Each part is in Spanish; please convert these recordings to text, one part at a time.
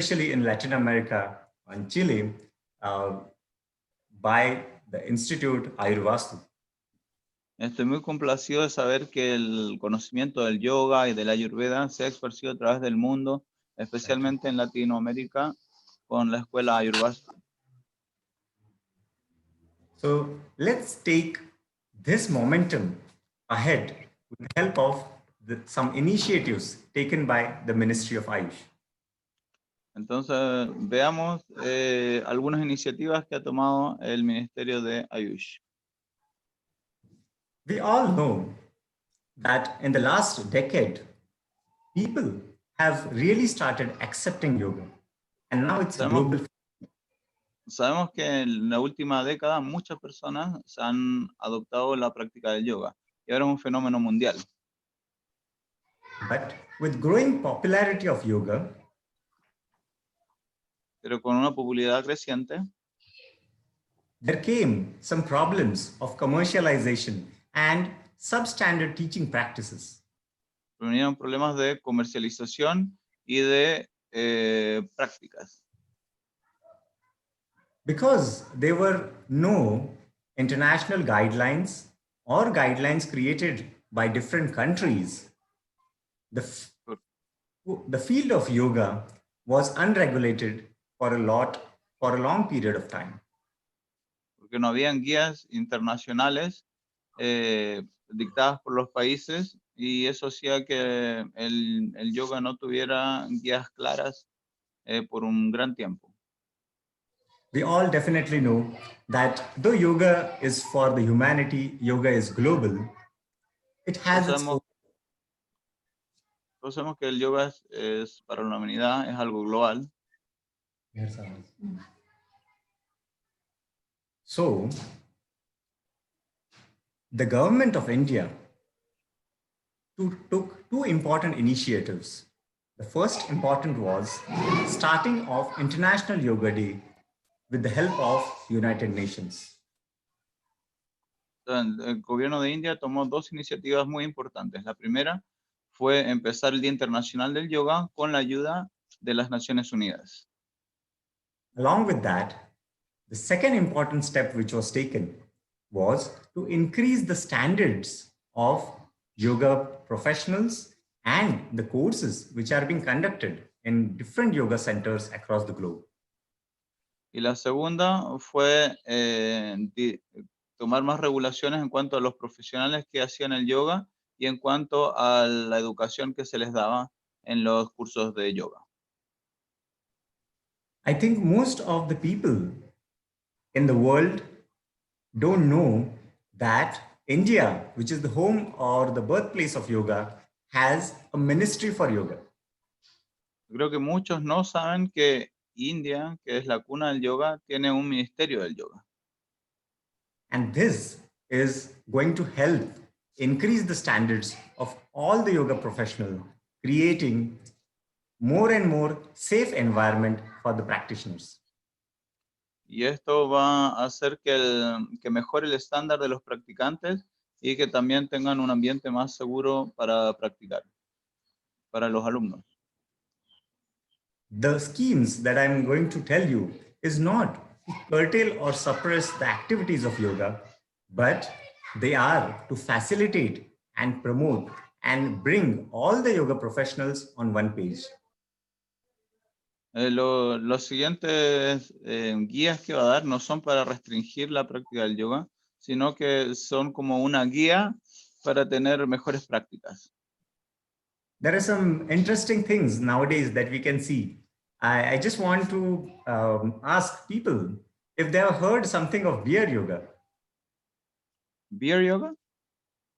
especially in Latin America and Chile, by the Institute Ayurvastu. Estoy muy complacido de saber que el conocimiento del yoga y del Ayurveda se ha esparcido a través del mundo, especialmente en Latinoamérica, con la Escuela Ayurvastu. So let's take this momentum ahead with the help of some initiatives taken by the Ministry of Ayush. Entonces, veamos algunas iniciativas que ha tomado el Ministerio de AYUSH. We all know that in the last decade, people have really started accepting yoga, and now it's global. Sabemos que en la última década muchas personas se han adoptado la práctica del yoga y ahora es un fenómeno mundial. But with growing popularity of yoga, pero con una popularidad creciente, there came some problems of commercialization and substandard teaching practices. vinieron problemas de comercialización y de prácticas. Because there were no international guidelines or guidelines created by different countries, the field of yoga was unregulated for a long period of time. Porque no habían guías internacionales dictadas por los países y eso hacía que el yoga no tuviera guías claras por un gran tiempo. We all definitely know that though yoga is for the humanity, yoga is global, it has its own. Todos sabemos que el yoga es para la humanidad, es algo global. So, the government of India took two important initiatives. The first important was starting of International Yoga Day with the help of United Nations. El gobierno de India tomó dos iniciativas muy importantes. La primera fue empezar el Día Internacional del Yoga con la ayuda de las Naciones Unidas. Along with that, the second important step which was taken was to increase the standards of yoga professionals and the courses which are being conducted in different yoga centers across the globe. Y la segunda fue tomar más regulaciones en cuanto a los profesionales que hacían el yoga y en cuanto a la educación que se les daba en los cursos de yoga. I think most of the people in the world don't know that India, which is the home or the birthplace of yoga, has a ministry for yoga. Creo que muchos no saben que India, que es la cuna del yoga, tiene un ministerio del yoga. And this is going to help increase the standards of all the yoga professionals, creating more and more safe environment for the practitioners. Y esto va a hacer que mejore el estándar de los practicantes y que también tengan un ambiente más seguro para practicar, para los alumnos. The schemes that I'm going to tell you is not to curtail or suppress the activities of yoga, but they are to facilitate and promote and bring all the yoga professionals on one page. Los siguientes guías que va a dar no son para restringir la práctica del yoga, sino que son como una guía para tener mejores prácticas. There are some interesting things nowadays that we can see. I just want to ask people if they have heard something of beer yoga. Beer yoga?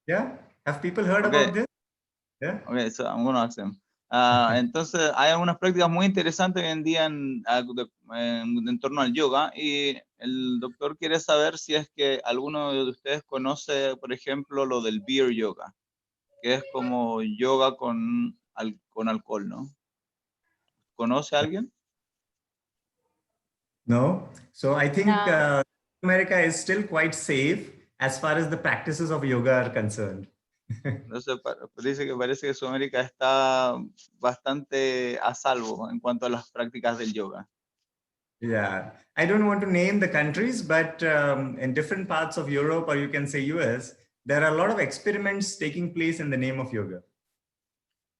Yeah, have people heard about this? Yeah. Okay, so I'm going to ask them. Entonces, hay algunas prácticas muy interesantes hoy en día en torno al yoga y el doctor quiere saber si es que alguno de ustedes conoce, por ejemplo, lo del beer yoga, que es como yoga con alcohol, ¿no? ¿Conoce a alguien? No. So I think America is still quite safe as far as the practices of yoga are concerned. Entonces dice que parece que Sudamérica está bastante a salvo en cuanto a las prácticas del yoga. Yeah, I don't want to name the countries, but in different parts of Europe, or you can say US, there are a lot of experiments taking place in the name of yoga.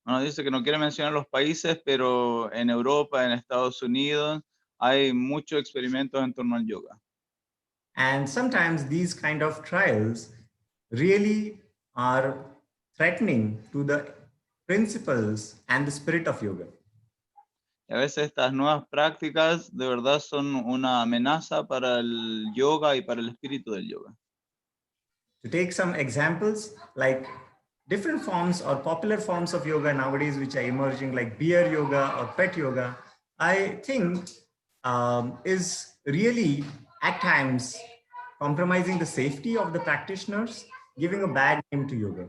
Bueno, dice que no quiere mencionar los países, pero en Europa, en Estados Unidos, hay muchos experimentos en torno al yoga. And sometimes these kind of trials really are threatening to the principles and the spirit of yoga. Y a veces estas nuevas prácticas de verdad son una amenaza para el yoga y para el espíritu del yoga. To take some examples, like different forms or popular forms of yoga nowadays, which are emerging, like beer yoga or pet yoga, I think is really at times compromising the safety of the practitioners, giving a bad name to yoga.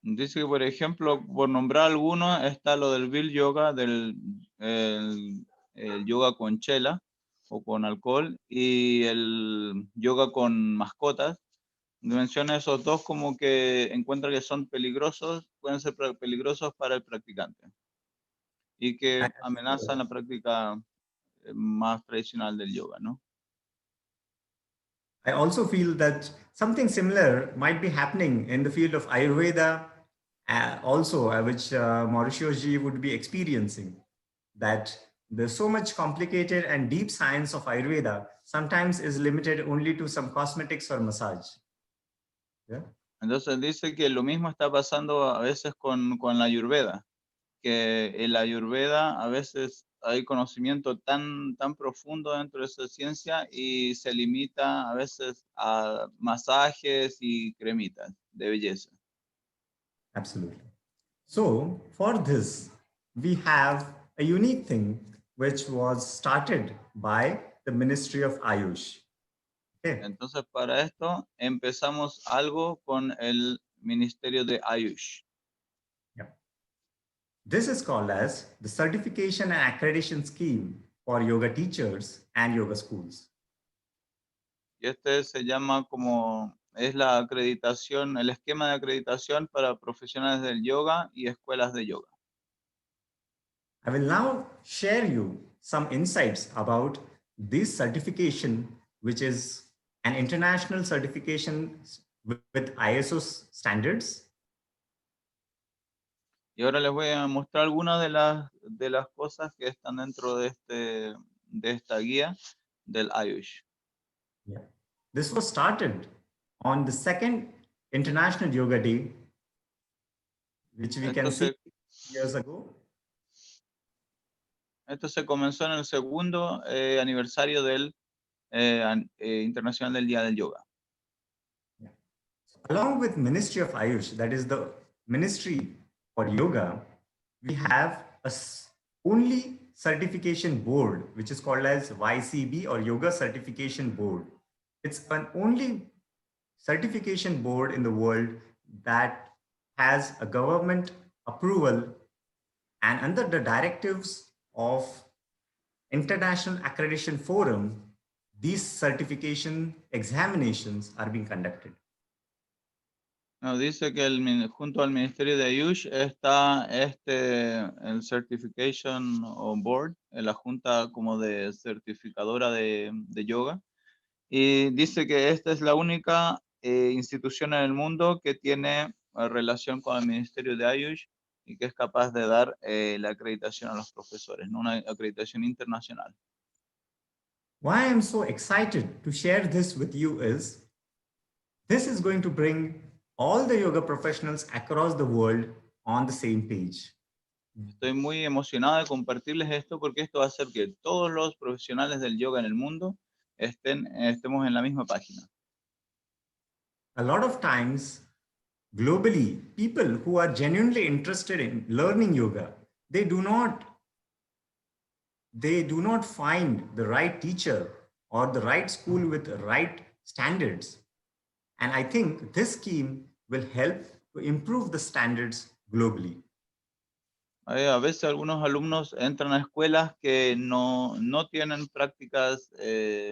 Dice que, por ejemplo, por nombrar algunos, está lo del Bill Yoga, el yoga con chela o con alcohol, y el yoga con mascotas. Menciona esos dos como que encuentra que son peligrosos, pueden ser peligrosos para el practicante y que amenazan la práctica más tradicional del yoga, ¿no? I also feel that something similar might be happening in the field of Ayurveda, which Mauricio ji would be experiencing. That there's so much complicated and deep science of Ayurveda sometimes is limited only to some cosmetics or massage. Yeah? Entonces dice que lo mismo está pasando a veces con la Ayurveda, que en la Ayurveda a veces hay conocimiento tan profundo dentro de esa ciencia y se limita a veces a masajes y cremitas de belleza. Absolutely. So for this, we have a unique thing which was started by the Ministry of AYUSH. Okay. Entonces para esto empezamos algo con el Ministerio de AYUSH. This is called as the Certification and Accreditation Scheme for Yoga Teachers and Yoga Schools. Y este se llama es la acreditación, el esquema de acreditación para profesionales del yoga y escuelas de yoga. I will now share you some insights about this certification, which is an international certification with ISO standards. Y ahora les voy a mostrar algunas de las cosas que están dentro de esta guía del AYUSH. Yeah. This was started on the second International Yoga Day, which we can see years ago. Esto se comenzó en el segundo aniversario del Internacional del Día del Yoga. Yeah. Along with Ministry of AYUSH, that is the Ministry for Yoga, we have a only certification board, which is called as YCB or Yoga Certification Board. It's an only certification board in the world that has a government approval, and under the directives of International Accreditation Forum, these certification examinations are being conducted. No, dice que junto al Ministerio de AYUSH está el Certification on Board, la junta como de certificadora de yoga, y dice que esta es la única institución en el mundo que tiene relación con el Ministerio de AYUSH y que es capaz de dar la acreditación a los profesores, ¿no? Una acreditación internacional. Why I'm so excited to share this with you is, this is going to bring all the yoga professionals across the world on the same page. Estoy muy emocionado de compartirles esto porque esto va a hacer que todos los profesionales del yoga en el mundo estemos en la misma página. A lot of times, globally, people who are genuinely interested in learning yoga, they do not find the right teacher or the right school with the right standards. And I think this scheme will help to improve the standards globally. A veces algunos alumnos entran a escuelas que no tienen prácticas,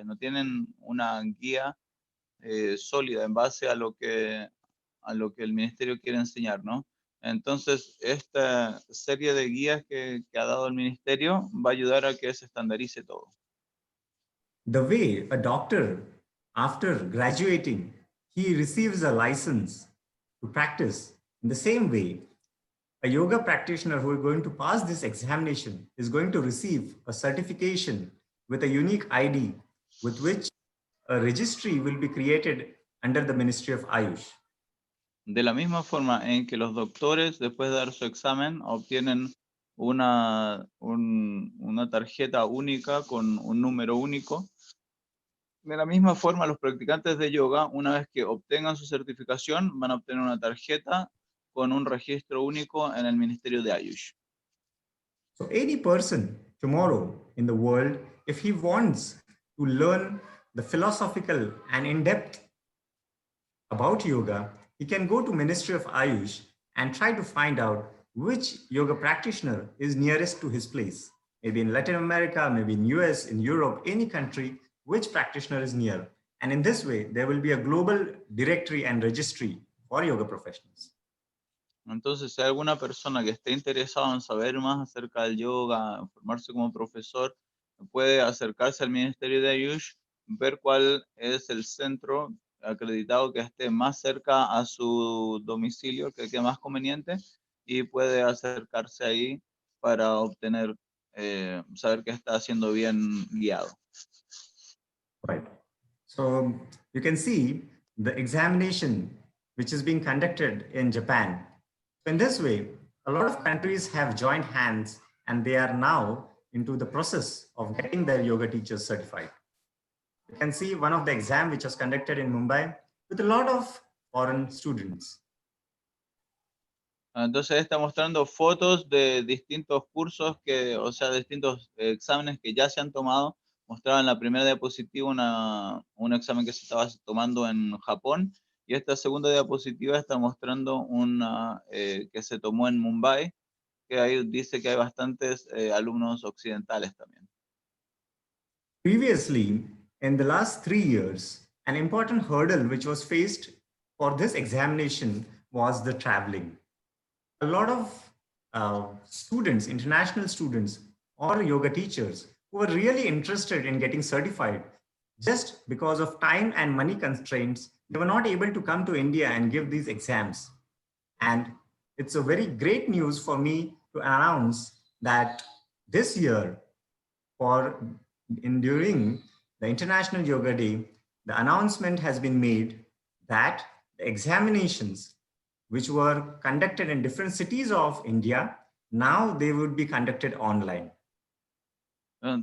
no tienen una guía sólida en base a a lo que el ministerio quiere enseñar, ¿no? Entonces, esta serie de guías que ha dado el ministerio va a ayudar a que se estandarice todo. The way a doctor, after graduating, he receives a license to practice. In the same way, a yoga practitioner who is going to pass this examination is going to receive a certification with a unique ID with which a registry will be created under the Ministry of AYUSH. De la misma forma en que los doctores, después de dar su examen, obtienen una tarjeta única con un número único. De la misma forma, los practicantes de yoga, una vez que obtengan su certificación, van a obtener una tarjeta con un registro único en el Ministerio de AYUSH. So any person tomorrow in the world, if he wants to learn the philosophical and in-depth about yoga, he can go to Ministry of AYUSH and try to find out which yoga practitioner is nearest to his place. Maybe in Latin America, maybe in US, in Europe, any country, which practitioner is near. And in this way, there will be a global directory and registry for yoga professionals. Entonces, si hay alguna persona que esté interesada en saber más acerca del yoga, en formarse como profesor, puede acercarse al Ministerio de AYUSH, ver cuál es el centro acreditado que esté más cerca a su domicilio, que quede más conveniente, y puede acercarse ahí para obtener, saber que está siendo bien guiado. Right. So you can see the examination which is being conducted in Japan. In this way, a lot of countries have joined hands and they are now into the process of getting their yoga teachers certified. You can see one of the exam which was conducted in Mumbai with a lot of foreign students. Entonces está mostrando fotos de distintos cursos o sea, distintos exámenes que ya se han tomado. Mostraba en la primera diapositiva un examen que se estaba tomando en Japón, y esta segunda diapositiva está mostrando una que se tomó en Mumbai, que ahí dice que hay bastantes alumnos occidentales también. Previously, in the last 3 years, an important hurdle which was faced for this examination was the traveling. A lot of students, international students or yoga teachers who were really interested in getting certified, just because of time and money constraints, they were not able to come to India and give these exams. And it's a very great news for me to announce that this year, during the International Yoga Day, the announcement has been made that the examinations which were conducted in different cities of India, now they would be conducted online.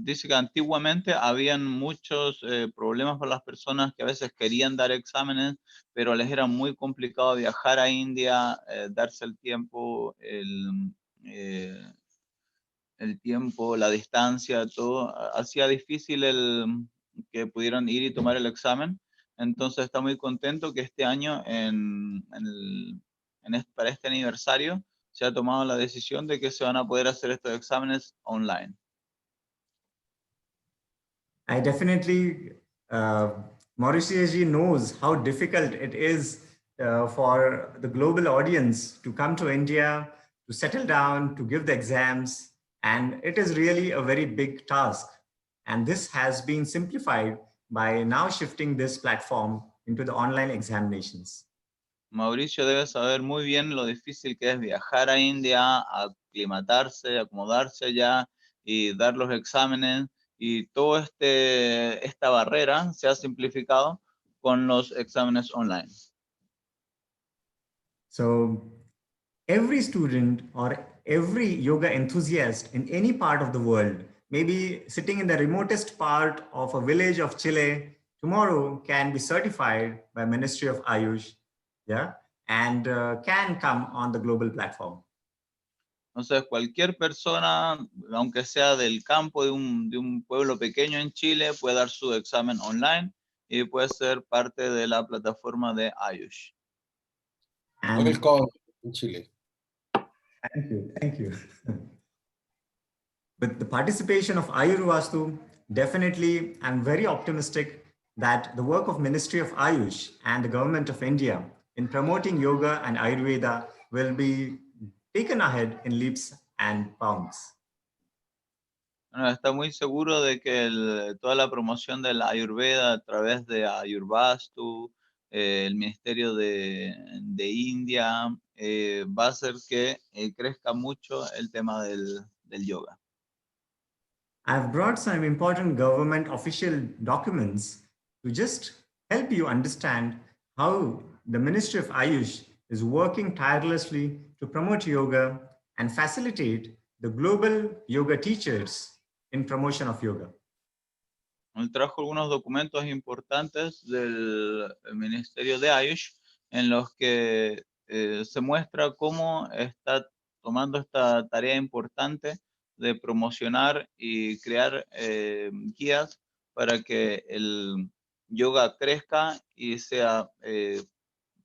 Dice que antiguamente habían muchos problemas para las personas que a veces querían dar exámenes, pero les era muy complicado viajar a India, darse el tiempo, la distancia, todo. Hacía difícil que pudieran ir y tomar el examen. Entonces está muy contento que este año, para este aniversario, se ha tomado la decisión de que se van a poder hacer estos exámenes online. I definitely, Mauricio ji knows how difficult it is for the global audience to come to India, to settle down, to give the exams. And it is really a very big task. And this has been simplified by now shifting this platform into the online examinations. Mauricio debe saber muy bien lo difícil que es viajar a India, aclimatarse, acomodarse allá y dar los exámenes. Y toda esta barrera se ha simplificado con los exámenes online. So every student or every yoga enthusiast in any part of the world, maybe sitting in the remotest part of a village of Chile, tomorrow can be certified by Ministry of AYUSH, yeah, and can come on the global platform. Entonces, cualquier persona, aunque sea del campo de un pueblo pequeño en Chile, puede dar su examen online y puede ser parte de la plataforma de AYUSH. Welcome in Chile. Thank you, thank you. With the participation of Ayurvastu, definitely I'm very optimistic that the work of Ministry of AYUSH and the Government of India in promoting yoga and Ayurveda will be taken ahead in leaps and bounds. Bueno, está muy seguro de que toda la promoción de la Ayurveda a través de Ayurvastu, el Ministerio de India, va a hacer que crezca mucho el tema del yoga. I've brought some important government official documents to just help you understand how the Ministry of Ayush is working tirelessly to promote yoga and facilitate the global yoga teachers in promotion of yoga. Él trajo algunos documentos importantes del Ministerio de Ayush en los que se muestra cómo está tomando esta tarea importante de promocionar y crear guías para que el yoga crezca y sea,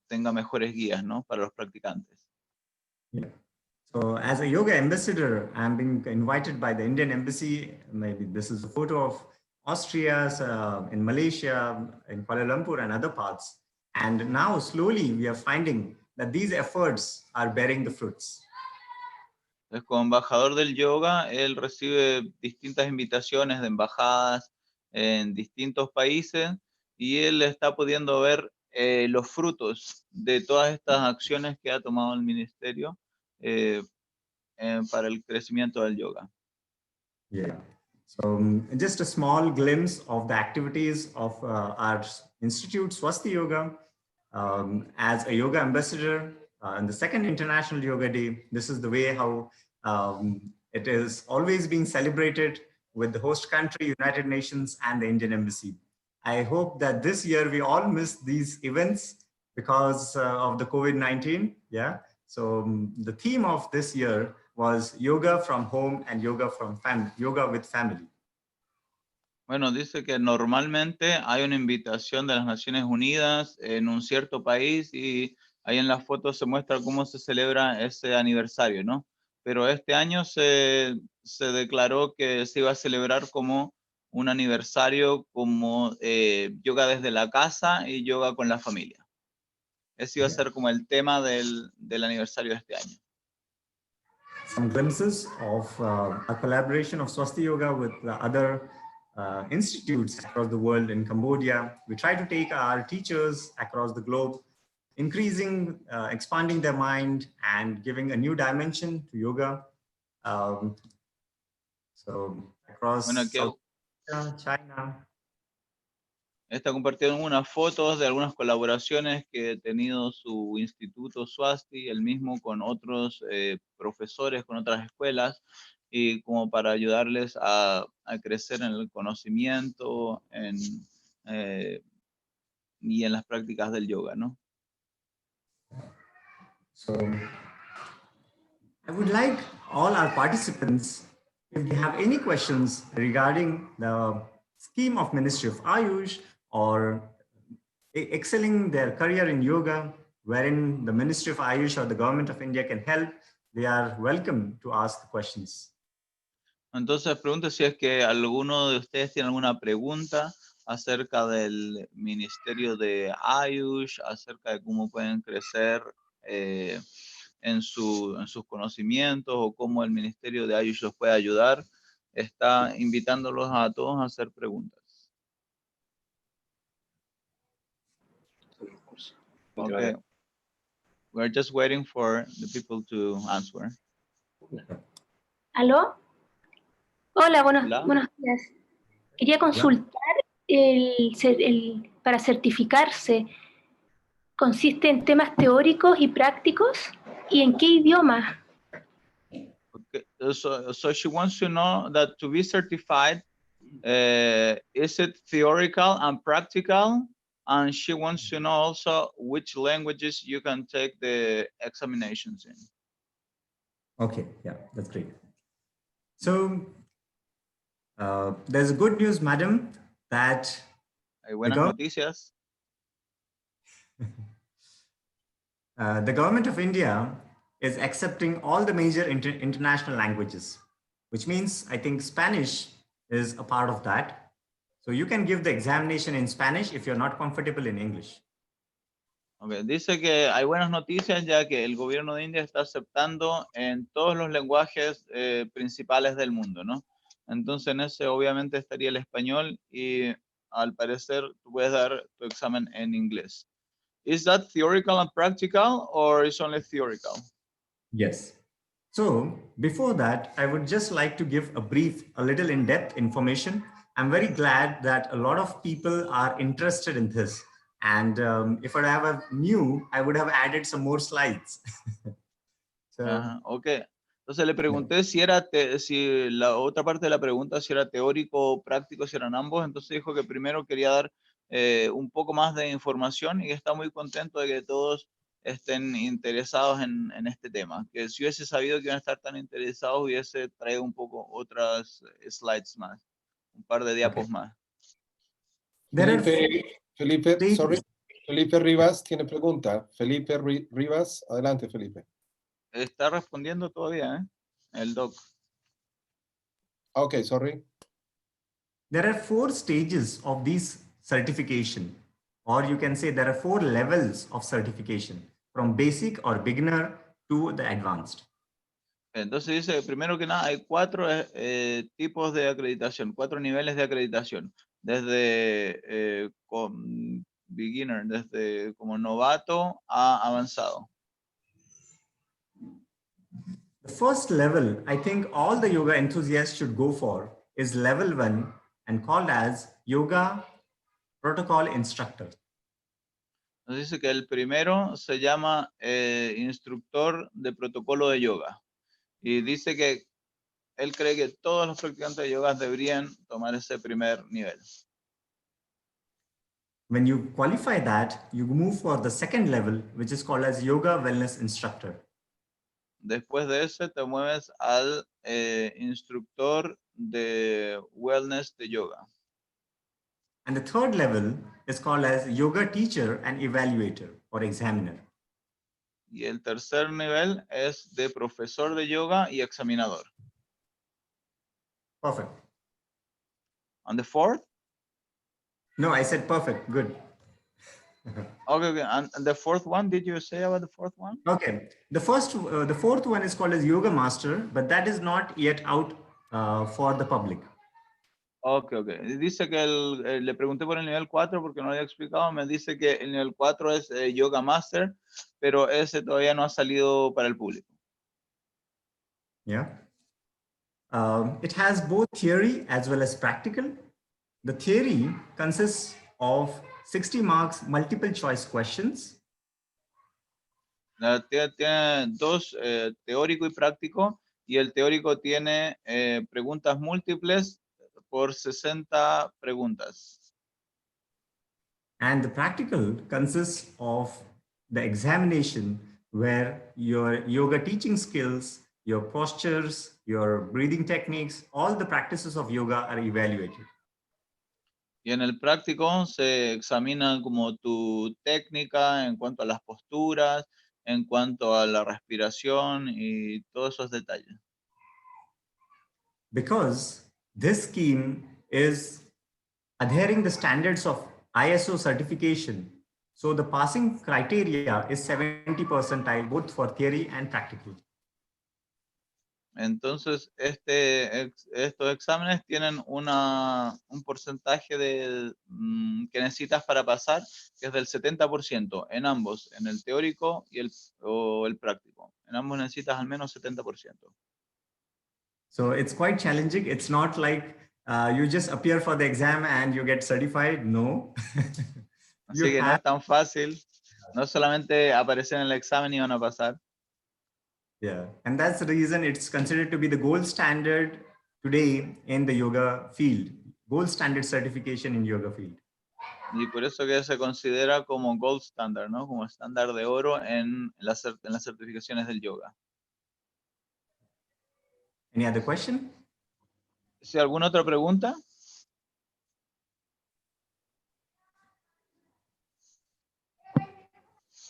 tenga mejores guías, ¿no?, para los practicantes. Yeah. So as a yoga ambassador, I'm being invited by the Indian Embassy. Maybe this is a photo of Austria, in Malaysia, in Kuala Lumpur and other parts. And now slowly we are finding that these efforts are bearing the fruits. Entonces, como embajador del yoga, él recibe distintas invitaciones de embajadas en distintos países y él está pudiendo ver los frutos de todas estas acciones que ha tomado el ministerio para el crecimiento del yoga. Yeah. So just a small glimpse of the activities of our institute, Swasti Yoga. As a yoga ambassador on the second International Yoga Day, this is the way how it is always being celebrated with the host country, United Nations, and the Indian Embassy. I hope that this year we all missed these events because of the COVID-19. Yeah. So the theme of this year was yoga from home and yoga from family, yoga with family. Bueno, dice que normalmente hay una invitación de las Naciones Unidas en un cierto país y ahí en la foto se muestra cómo se celebra ese aniversario, ¿no? Pero este año se declaró que se iba a celebrar como un aniversario como yoga desde la casa y yoga con la familia. Ese iba a ser como el tema del aniversario de este año. Some glimpses of a collaboration of Swasti Yoga with the other institutes across the world. In Cambodia, we try to take our teachers across the globe, increasing, expanding their mind and giving a new dimension to yoga. So across South Africa, China. Está compartiendo unas fotos de algunas colaboraciones que ha tenido su instituto Swasti, el mismo con otros profesores, con otras escuelas, y como para ayudarles a crecer en el conocimiento y en las prácticas del yoga, ¿no? So I would like all our participants, if they have any questions regarding the scheme of Ministry of Ayush or excelling their career in yoga, wherein the Ministry of Ayush or the Government of India can help, they are welcome to ask the questions. Entonces pregunto si es que alguno de ustedes tiene alguna pregunta acerca del Ministerio de Ayush, acerca de cómo pueden crecer en sus conocimientos o cómo el Ministerio de Ayush los puede ayudar. Está invitándolos a todos a hacer preguntas. Okay. We're just waiting for the people to answer. ¿Aló? Hola, Hola. buenos días. Quería consultar para certificarse. ¿Consiste en temas teóricos y prácticos? ¿Y en qué idioma? Okay. So she wants to know that to be certified, is it theoretical and practical? And she wants to know also which languages you can take the examinations in. Okay, yeah, that's great. So there's good news, madam, that Hay buenas noticias. The Government of India is accepting all the major international languages, which means I think Spanish is a part of that. So you can give the examination in Spanish if you're not comfortable in English. Okay. Dice que hay buenas noticias ya que el gobierno de India está aceptando en todos los lenguajes principales del mundo, ¿no? Entonces en ese obviamente estaría el español y al parecer tú puedes dar tu examen en inglés. Is that theoretical and practical or is only theoretical? Yes. So before that, I would just like to give a little in-depth information. I'm very glad that a lot of people are interested in this. And if I ever knew, I would have added some more slides. So, Ok. Entonces le pregunté si si la otra parte de la pregunta, si era teórico o práctico, si eran ambos. Entonces dijo que primero quería dar un poco más de información y que está muy contento de que todos estén interesados en este tema. Que si hubiese sabido que iban a estar tan interesados, hubiese traído un poco otras slides más, un par de diapos más. Felipe, sorry. Felipe Rivas tiene pregunta. Felipe Rivas, adelante, Felipe. Está respondiendo todavía, el doc. Okay, sorry. There are 4 stages of this certification, or you can say there are 4 levels of certification, from basic or beginner to the advanced. Entonces dice, primero que nada, hay 4 tipos de acreditación, 4 niveles de acreditación, desde beginner, desde como novato a avanzado. The first level, I think all the yoga enthusiasts should go for, is level 1 and called as Yoga Protocol Instructor. Entonces dice que el primero se llama instructor de protocolo de yoga. Y dice que él cree que todos los practicantes de yoga deberían tomar ese primer nivel. When you qualify that, you move for the second level, which is called as Yoga Wellness Instructor. Después de ese te mueves al instructor de wellness de yoga. And the third level is called as Yoga Teacher and Evaluator or Examiner. Y el tercer nivel es de profesor de yoga y examinador. Perfect. And the fourth? No, I said perfect. Good. Okay. And the fourth one, did you say about the fourth one? Okay. The fourth one is called as Yoga Master, but that is not yet out for the public. Okay. Dice que le pregunté por el nivel 4 porque no lo había explicado. Me dice que el nivel 4 es Yoga Master, pero ese todavía no ha salido para el público. Yeah. It has both theory as well as practical. The theory consists of 60 marks multiple choice questions. Tiene 2, teórico y práctico, y el teórico tiene preguntas múltiples por 60 preguntas. And the practical consists of the examination where your yoga teaching skills, your postures, your breathing techniques, all the practices of yoga are evaluated. Y en el práctico se examina como tu técnica en cuanto a las posturas, en cuanto a la respiración y todos esos detalles. Because this scheme is adhering the standards of ISO certification. So the passing criteria is 70 percentile, both for theory and practical. Entonces, estos exámenes tienen un porcentaje que necesitas para pasar, que es del 70% en ambos, en el teórico y el práctico. En ambos necesitas al menos 70%. So it's quite challenging. It's not like you just appear for the exam and you get certified. No. Así que no es tan fácil. No solamente aparecer en el examen y van a pasar. Yeah, and that's the reason it's considered to be the gold standard today in the yoga field. Gold standard certification in yoga field. Y por eso que se considera como gold standard, ¿no? Como estándar de oro en las certificaciones del yoga. Any other question? ¿Sí, alguna otra pregunta?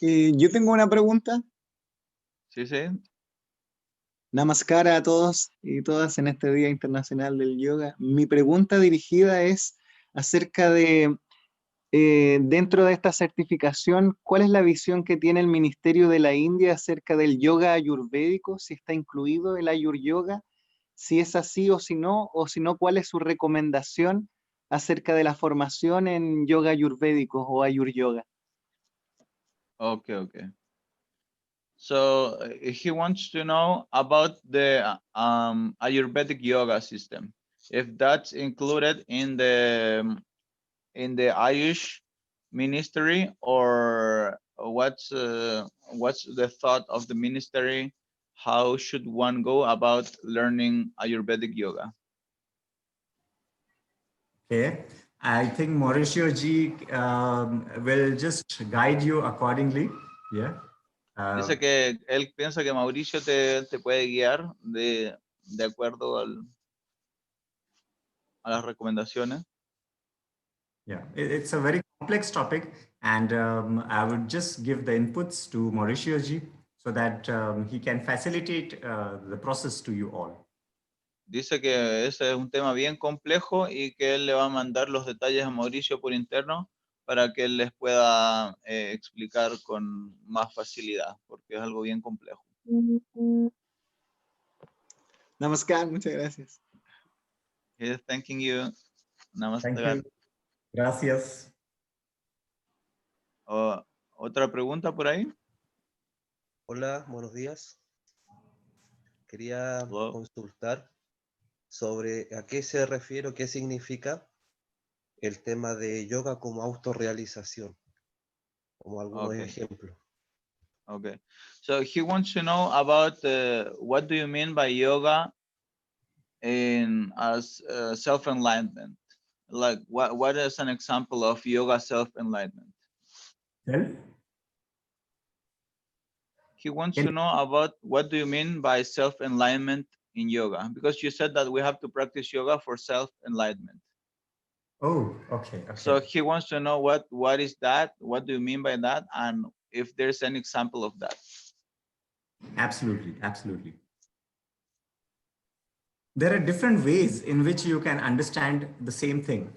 Yo tengo una pregunta. Sí. Namaskar a todos y todas en este Día Internacional del Yoga. Mi pregunta dirigida es acerca de dentro de esta certificación, ¿cuál es la visión que tiene el Ministerio de la India acerca del yoga ayurvédico? Si está incluido el ayuryoga, si es así o si no, ¿cuál es su recomendación acerca de la formación en yoga ayurvédico o ayuryoga? Okay, okay. So he wants to know about the Ayurvedic yoga system, if that's included in the AYUSH ministry, or what's the thought of the ministry? How should one go about learning Ayurvedic yoga? Okay, I think Mauricio ji will just guide you accordingly. Yeah. Dice que él piensa que Mauricio te puede guiar de acuerdo a las recomendaciones. Yeah, it's a very complex topic, and I would just give the inputs to Mauricio ji so that he can facilitate the process to you all. Dice que ese es un tema bien complejo y que él le va a mandar los detalles a Mauricio por interno para que él les pueda explicar con más facilidad, porque es algo bien complejo. Namaskar, muchas gracias. He is thanking you. Namaste. Thank you. Gracias. ¿Otra pregunta por ahí? Hola, buenos días. Quería Hello. consultar sobre a qué se refiere o qué significa el tema de yoga como autorrealización, como algunos Okay. ejemplos. Okay. So he wants to know about what do you mean by yoga as self-enlightenment? Like what is an example of yoga self-enlightenment? Self? He wants to know about what do you mean by self-enlightenment in yoga? Because you said that we have to practice yoga for self-enlightenment. Oh, okay. So he wants to know what is that? What do you mean by that? And if there's an example of that. Absolutely, absolutely. There are different ways in which you can understand the same thing.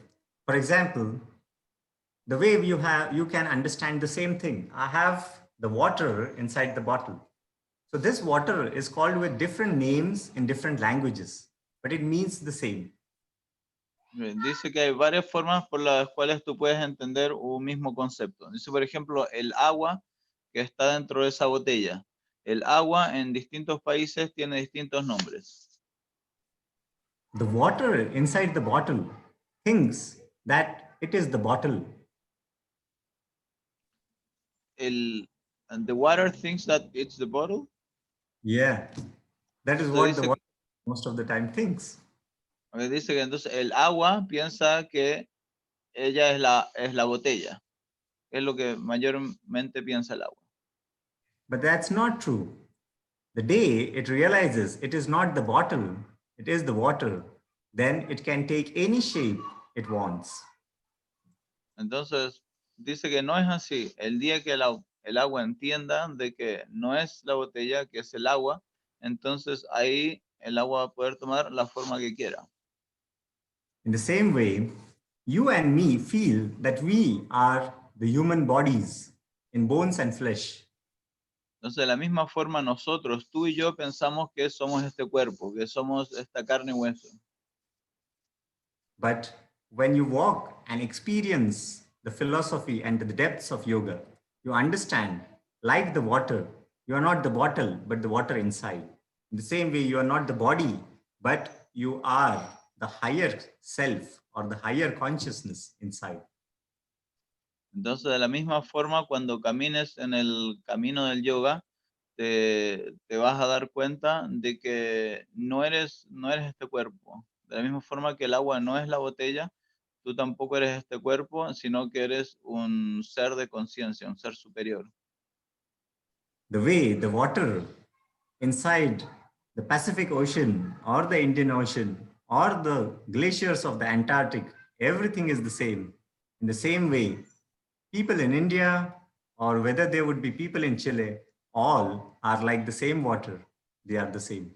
For example, the way you can understand the same thing. I have the water inside the bottle. So this water is called with different names in different languages, but it means the same. Dice que hay varias formas por las cuales tú puedes entender un mismo concepto. Dice, por ejemplo, el agua que está dentro de esa botella. El agua en distintos países tiene distintos nombres. The water inside the bottle thinks that it is the bottle. And the water thinks that it's the bottle? Yeah, that is So what dice, the water most of the time thinks. Dice que entonces el agua piensa que ella es la botella. Es lo que mayormente piensa el agua. But that's not true. The day it realizes it is not the bottle, it is the water, then it can take any shape it wants. Entonces, dice que no es así. El día que el agua entienda de que no es la botella, que es el agua, entonces ahí el agua va a poder tomar la forma que quiera. In the same way, you and me feel that we are the human bodies in bones and flesh. Entonces, de la misma forma, nosotros, tú y yo, pensamos que somos este cuerpo, que somos esta carne y hueso. But when you walk and experience the philosophy and the depths of yoga, you understand, like the water, you are not the bottle, but the water inside. In the same way, you are not the body, but you are the higher self or the higher consciousness inside. Entonces, de la misma forma, cuando camines en el camino del yoga, te vas a dar cuenta de que no eres este cuerpo. De la misma forma que el agua no es la botella, tú tampoco eres este cuerpo, sino que eres un ser de conciencia, un ser superior. The way the water inside the Pacific Ocean or the Indian Ocean or the glaciers of the Antarctic, everything is the same. In the same way, people in India or whether there would be people in Chile, all are like the same water. They are the same.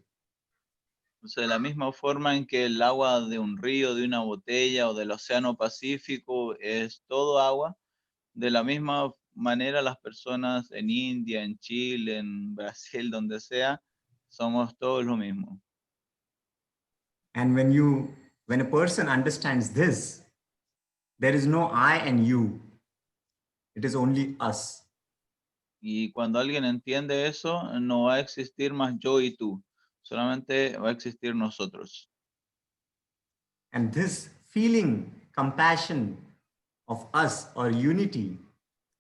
Entonces, de la misma forma en que el agua de un río, de una botella o del océano Pacífico es todo agua, de la misma manera las personas en India, en Chile, en Brasil, donde sea, somos todos lo mismo. And when a person understands this, there is no I and you. It is only us. Y cuando alguien entiende eso, no va a existir más yo y tú, solamente va a existir nosotros. And this feeling, compassion of us or unity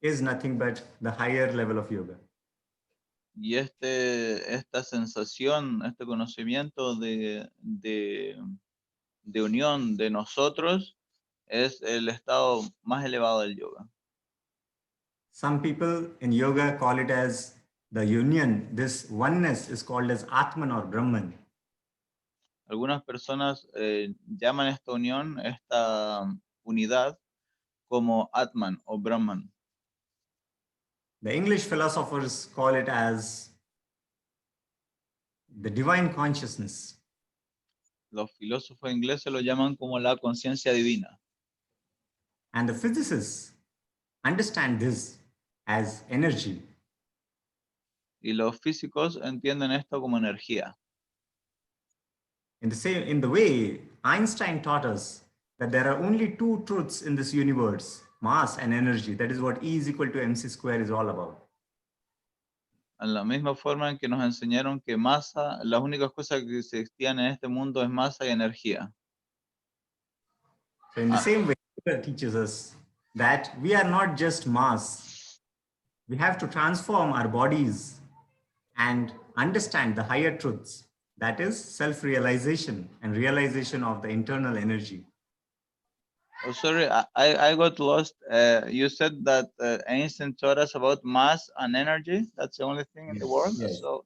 is nothing but the higher level of yoga. Y esta sensación, este conocimiento de unión de nosotros es el estado más elevado del yoga. Some people in yoga call it as the union. This oneness is called as Atman or Brahman. Algunas personas llaman esta unión, esta unidad, como Atman o Brahman. The English philosophers call it as the divine consciousness. Los filósofos ingleses lo llaman como la conciencia divina. And the physicists understand this as energy. Y los físicos entienden esto como energía. In the way Einstein taught us that there are only two truths in this universe, mass and energy. That is what E is equal to mc square is all about. En la misma forma en que nos enseñaron que masa, las únicas cosas que existían en este mundo es masa y energía. So in the same way, Yoga teaches us that we are not just mass. We have to transform our bodies and understand the higher truths. That is self-realization and realization of the internal energy. Oh, sorry, I got lost. You said that Einstein taught us about mass and energy. That's the only thing in the world. Yes. So,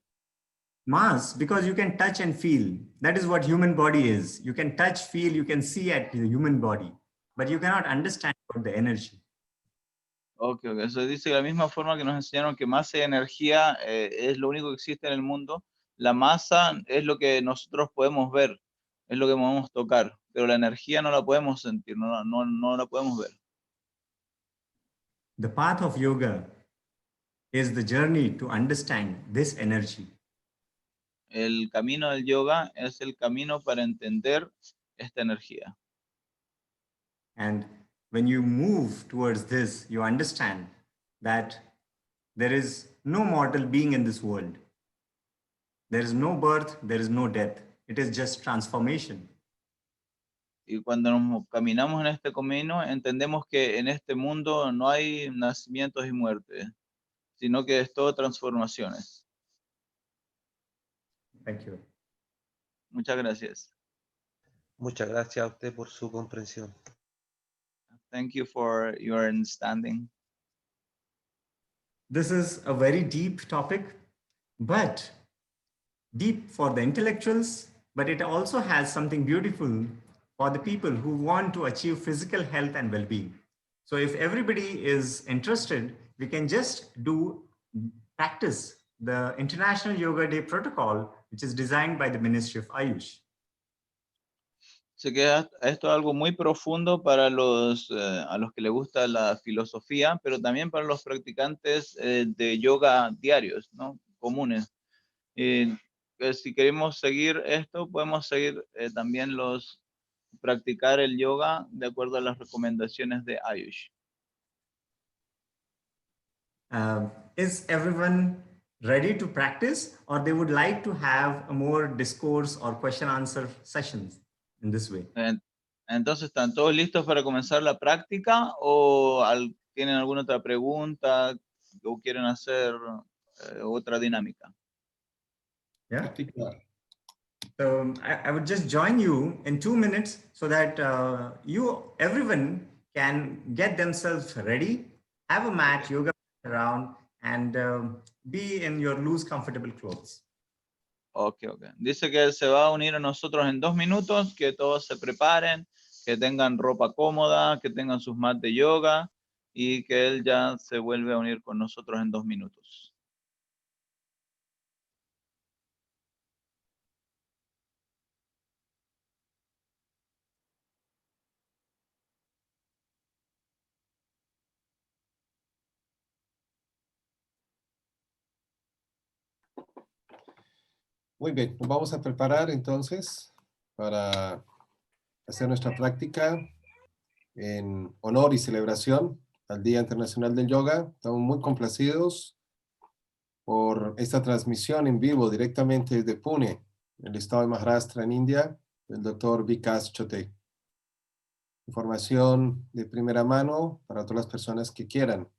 Mass, because you can touch and feel. That is what human body is. You can touch, feel, you can see at the human body, but you cannot understand about the energy. okay. Eso dice de la misma forma que nos enseñaron que masa y energía es lo único que existe en el mundo. La masa es lo que nosotros podemos ver, es lo que podemos tocar, pero la energía no la podemos sentir, no la podemos ver. The path of yoga is the journey to understand this energy. El camino del yoga es el camino para entender esta energía. And when you move towards this, you understand that there is no mortal being in this world. There is no birth, there is no death. It is just transformation. Y cuando nos caminamos en este camino, entendemos que en este mundo no hay nacimientos y muertes, sino que es todo transformaciones. Thank you. Muchas gracias. Muchas gracias a usted por su comprensión. Thank you for your understanding. This is a very deep topic, but deep for the intellectuals, but it also has something beautiful for the people who want to achieve physical health and well-being. So if everybody is interested, we can just practice the International Yoga Day protocol, which is designed by the Ministry of AYUSH. Sé que esto es algo muy profundo para a los que les gusta la filosofía, pero también para los practicantes de yoga diarios, ¿no? Comunes. Si queremos seguir esto, podemos seguir también practicar el yoga de acuerdo a las recomendaciones de AYUSH. Is everyone ready to practice, or they would like to have a more discourse or question-answer sessions in this way? Entonces, ¿están todos listos para comenzar la práctica o tienen alguna otra pregunta o quieren hacer otra dinámica? Yeah. So I would just join you in 2 minutes so that everyone can get themselves ready, have a mat, yoga around, and be in your loose, comfortable clothes. Ok. Dice que se va a unir a nosotros en 2 minutos, que todos se preparen, que tengan ropa cómoda, que tengan sus mats de yoga y que él ya se vuelve a unir con nosotros en 2 minutos. Muy bien, nos vamos a preparar entonces para hacer nuestra práctica en honor y celebración al Día Internacional del Yoga. Estamos muy complacidos por esta transmisión en vivo directamente desde Pune, en el estado de Maharashtra, en India, del doctor Vikas Chote. Información de primera mano para todas las personas que quieran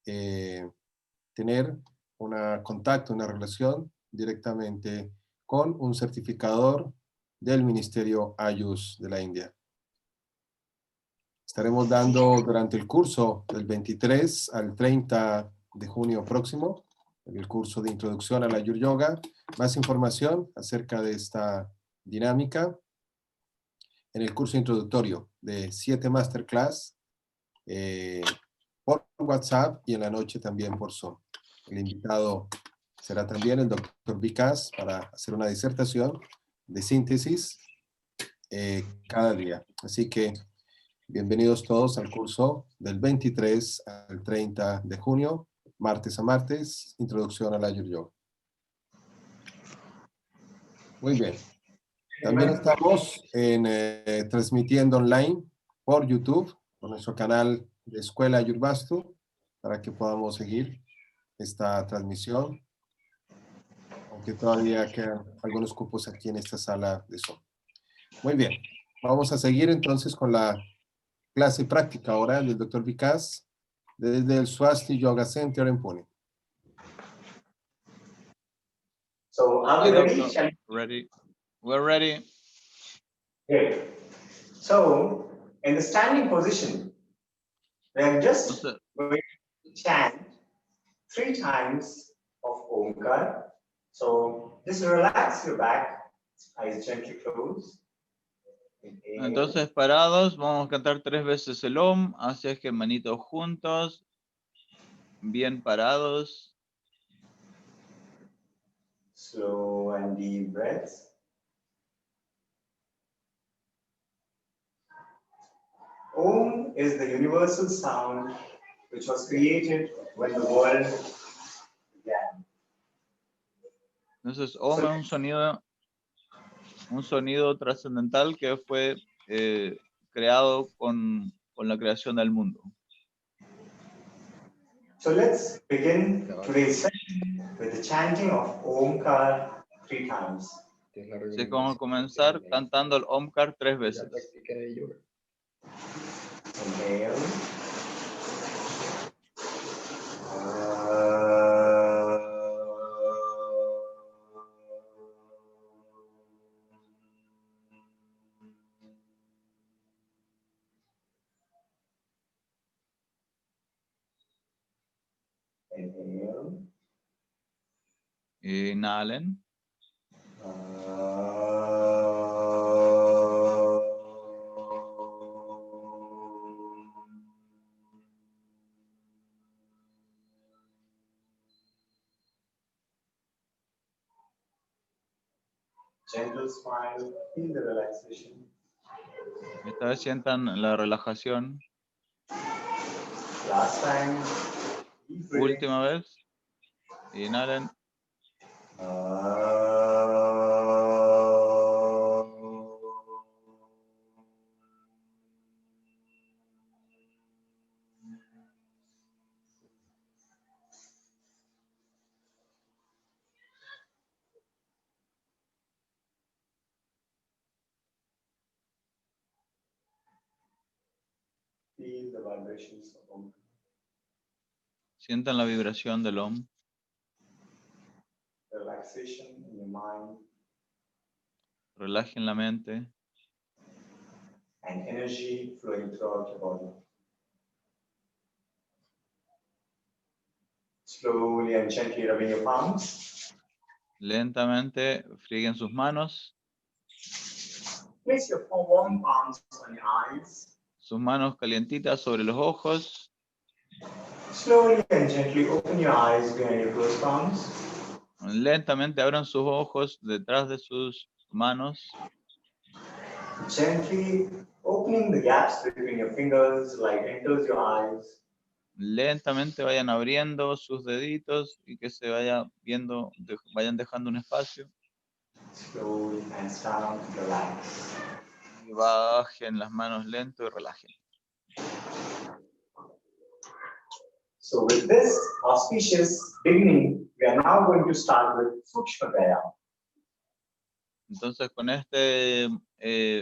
tener un contacto, una relación directamente con un certificador del Ministerio AYUSH de la India. Estaremos dando durante el curso del 23 al 30 de junio próximo, el curso de introducción a la Ayuryoga, más información acerca de esta dinámica en el curso introductorio de 7 masterclass por WhatsApp y en la noche también por Zoom. El invitado será también el doctor Vikas para hacer una disertación de síntesis cada día. Así que bienvenidos todos al curso del 23 al 30 de junio, martes a martes, introducción a la Ayuryoga. Muy bien. También estamos transmitiendo online por YouTube, por nuestro canal de Escuela Ayurvastu, para que podamos seguir esta transmisión, aunque todavía quedan algunos cupos aquí en esta sala de Zoom. Muy bien, vamos a seguir entonces con la clase práctica ahora del Dr. Vikas desde el Swasti Yoga Center en Pune. So are we ready? Doctor, ready. We're ready. Great. So in the standing position, we are just Entonces, going to chant 3 times of Omkar. So just relax your back, eyes gently closed. entonces, parados, vamos a cantar 3 veces el Om, así es que manitos juntos, bien parados. Slow and deep breaths. Om is the universal sound which was created when the world began. Entonces, Om es un sonido trascendental que fue creado con la creación del mundo. So let's begin today's session with the chanting of Omkar 3 times. Así que vamos a comenzar cantando el Omkar 3 veces. Inhale. Inhale. Inhalen. Gentle smile, feel the relaxation. Esta vez sientan la relajación. Last time. Deep breathing. Última vez. Inhalen. Feel the vibrations of Om. Sientan la vibración del Om. Relaxation in your mind Relajen la mente. and energy flowing throughout your body. Slowly and gently rubbing your palms. Lentamente frieguen sus manos. Place your 4 warm palms on your eyes. Sus manos calientitas sobre los ojos. Slowly and gently open your eyes behind your closed palms. Lentamente abran sus ojos detrás de sus manos. Gently opening the gaps between your fingers, light enters your eyes. Lentamente vayan abriendo sus deditos y que se vaya viendo, vayan dejando un espacio. Slowly hands down, relax. Y bajen las manos lento y relajen. So with this auspicious beginning, we are now going to start with Sukshma Vyayam. Entonces, con este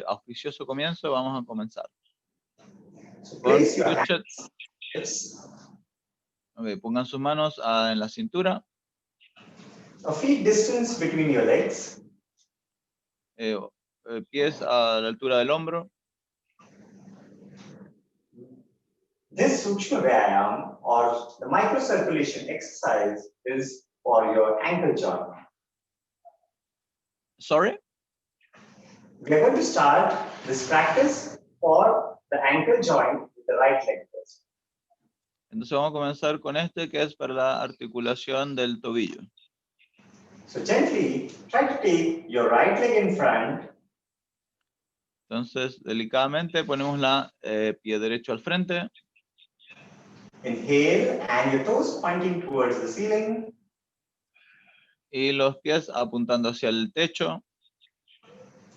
auspicioso comienzo, vamos a comenzar. So Con place your Chote. hands Ok, pongan sus manos en la cintura, a feet distance between your legs. Pies a la altura del hombro. This Sukshma Vyayam or the microcirculation exercise is for your ankle joint. Sorry? We are going to start this practice for the ankle joint with the right leg first. Entonces vamos a comenzar con este que es para la articulación del tobillo. So gently try to take your right leg in front. Entonces, delicadamente ponemos la pie derecho al frente. Inhale and your toes pointing towards the ceiling. Y los pies apuntando hacia el techo.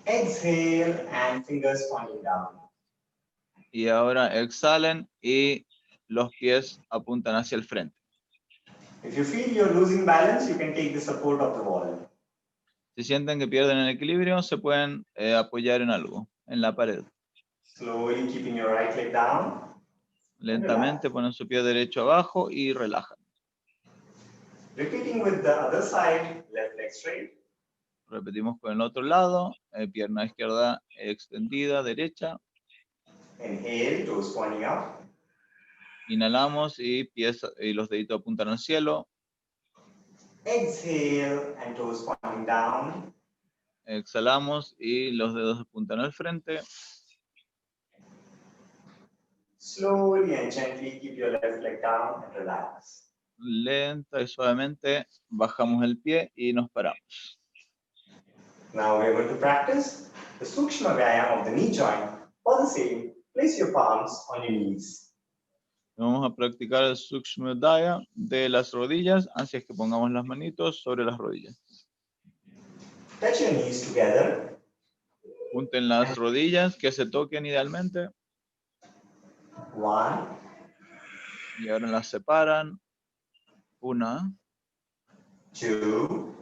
Exhale and fingers pointing down. Y ahora exhalen y los pies apuntan hacia el frente. If you feel you're losing balance, you can take the support of the wall. Si sienten que pierden el equilibrio, se pueden apoyar en algo, en la pared. Slowly keeping your right leg down. Lentamente ponen su pie derecho abajo y relajan. Repeating with the other side, left leg straight. Repetimos con el otro lado, pierna izquierda extendida, derecha. Inhale, toes pointing up. Inhalamos y pies y los deditos apuntan al cielo. Exhale and toes pointing down. Exhalamos y los dedos apuntan al frente. Slowly and gently keep your left leg down and relax. Lenta y suavemente bajamos el pie y nos paramos. Now we are going to practice the Sukshma Vyayam of the knee joint. For the same, place your palms on your knees. Vamos a practicar el Sukshma Daya de las rodillas, así es que pongamos las manitos sobre las rodillas. Touch your knees together. Junten las rodillas, que se toquen idealmente. 1, Y ahora las separan. 1, 2,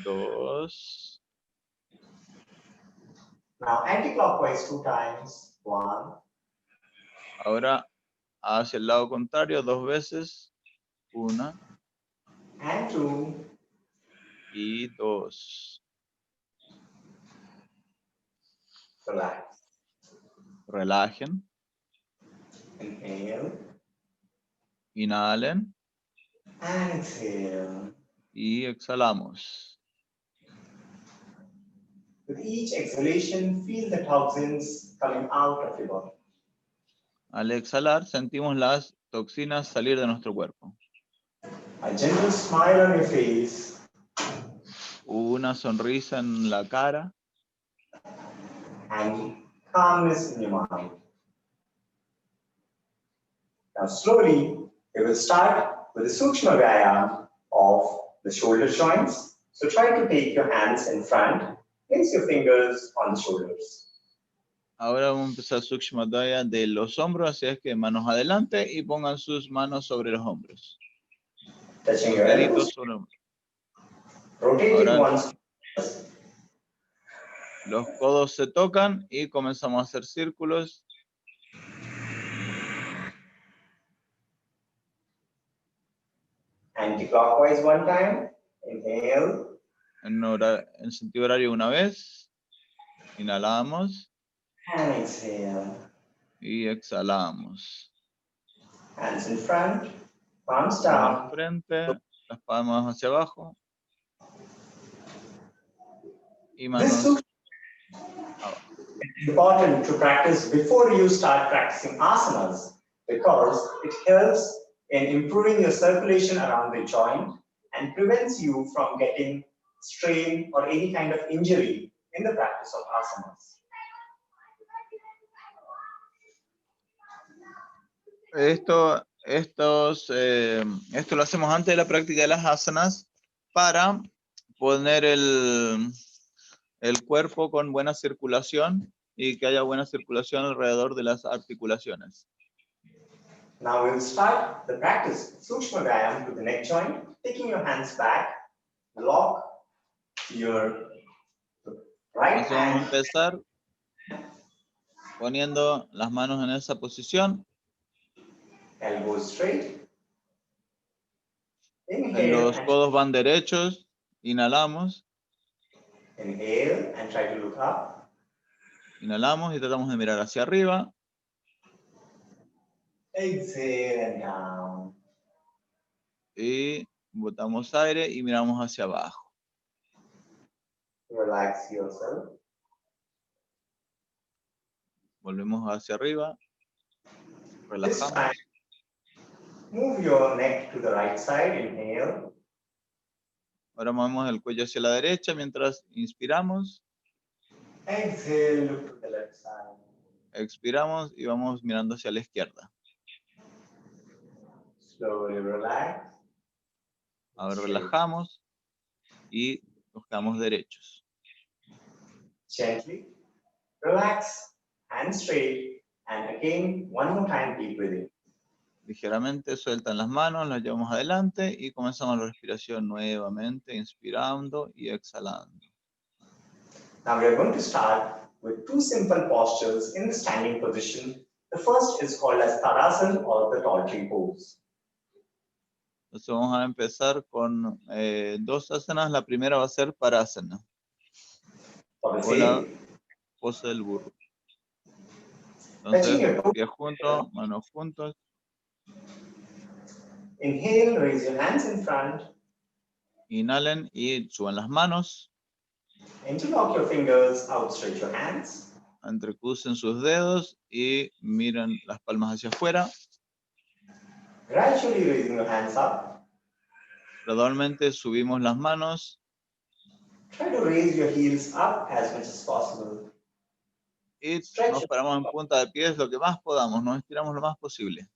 2. now anti-clockwise 2 times. 1, Ahora hacia el lado contrario 2 veces. 1 and 2. y 2. Relax. Relajen. Inhale Inhalen and exhale. y exhalamos. With each exhalation, feel the toxins coming out of your body. Al exhalar sentimos las toxinas salir de nuestro cuerpo. A gentle smile on your face. Una sonrisa en la cara. And calmness in your mind. Now slowly, we will start with the Sukshma Vyayam of the shoulder joints. So try to take your hands in front, place your fingers on the shoulders. Ahora vamos a empezar Sukshma Daya de los hombros, así es que manos adelante y pongan sus manos sobre los hombros. Touching your Deditos elbows, sobre los hombros. rotating Ahora- once. Los codos se tocan y comenzamos a hacer círculos. Anti-clockwise 1 time. Inhale. En sentido horario una vez. Inhalamos And exhale. y exhalamos. Hands in front. Palms Manos down. frente, las palmas hacia abajo. Y This manos Sukshma is important to practice before you start practicing asanas because it helps in improving your circulation around the joint and prevents you from getting strain or any kind of injury in the practice of asanas. Esto lo hacemos antes de la práctica de las asanas para poner el cuerpo con buena circulación y que haya buena circulación alrededor de las articulaciones. Now we'll start the practice Sukshma Vyayam to the neck joint, taking your hands back, lock your right Entonces vamos a hand, empezar poniendo las manos en esa posición, elbows straight. en los codos van derechos, inhalamos, Inhale and try to look up. inhalamos y tratamos de mirar hacia arriba, Exhale and down. y botamos aire y miramos hacia abajo. Relax yourself. Volvemos hacia arriba, This relajamos, time, move your neck to the right side. Inhale. ahora movemos el cuello hacia la derecha mientras inspiramos, Exhale, look to the left side. expiramos y vamos mirando hacia la izquierda. Slowly relax. Ahora relajamos y nos quedamos derechos. Gently relax, hands straight, and again, one more time, deep breathing. Ligeramente sueltan las manos, las llevamos adelante y comenzamos la respiración nuevamente, inspirando y exhalando. Now we are going to start with two simple postures in the standing position. The first is called as Tadasana or the tall tree pose. Entonces vamos a empezar con dos asanas. La primera va a ser Parasana, For the o la same, pose del burro. touching your Entonces, toes. pies juntos, manos juntos. Inhale, raise your hands in front. Inhalen y suban las manos. Interlock your fingers, outstretch your hands. Entrecrucen sus dedos y miren las palmas hacia afuera. Gradually raising your hands up. Gradualmente subimos las manos Try to raise your heels up as much as possible. y nos paramos en punta de pies lo que más podamos. Nos estiramos lo más posible.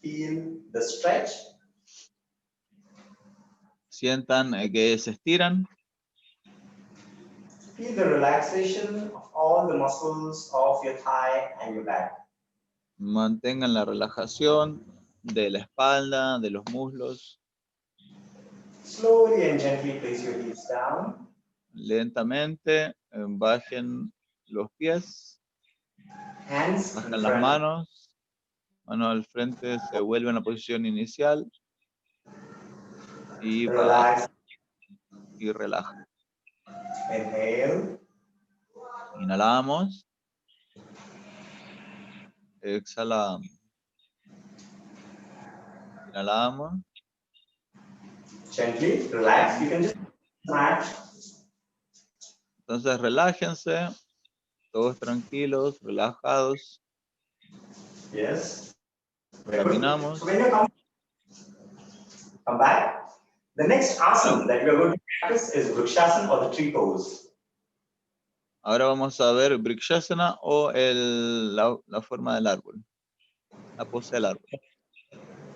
Feel the stretch. Sientan que se estiran. Feel the relaxation of all the muscles of your thigh and your back. Mantengan la relajación de la espalda, de los muslos. Slowly and gently place your heels down. Lentamente bajen los pies, Hands in bajan las front. manos. Manos al frente, se vuelve a la posición inicial. Y bajan Relax. y relajan. Inhale. Inhalamos. Exhalamos. Inhalamos. Gently relax. You can just match. Entonces relájense. Todos tranquilos, relajados. Yes. Very good. Caminamos. So when you come back, the next asana that we are going to practice is Vrikshasana or the tree pose. Ahora vamos a ver Vrikshasana o la forma del árbol. La pose del árbol.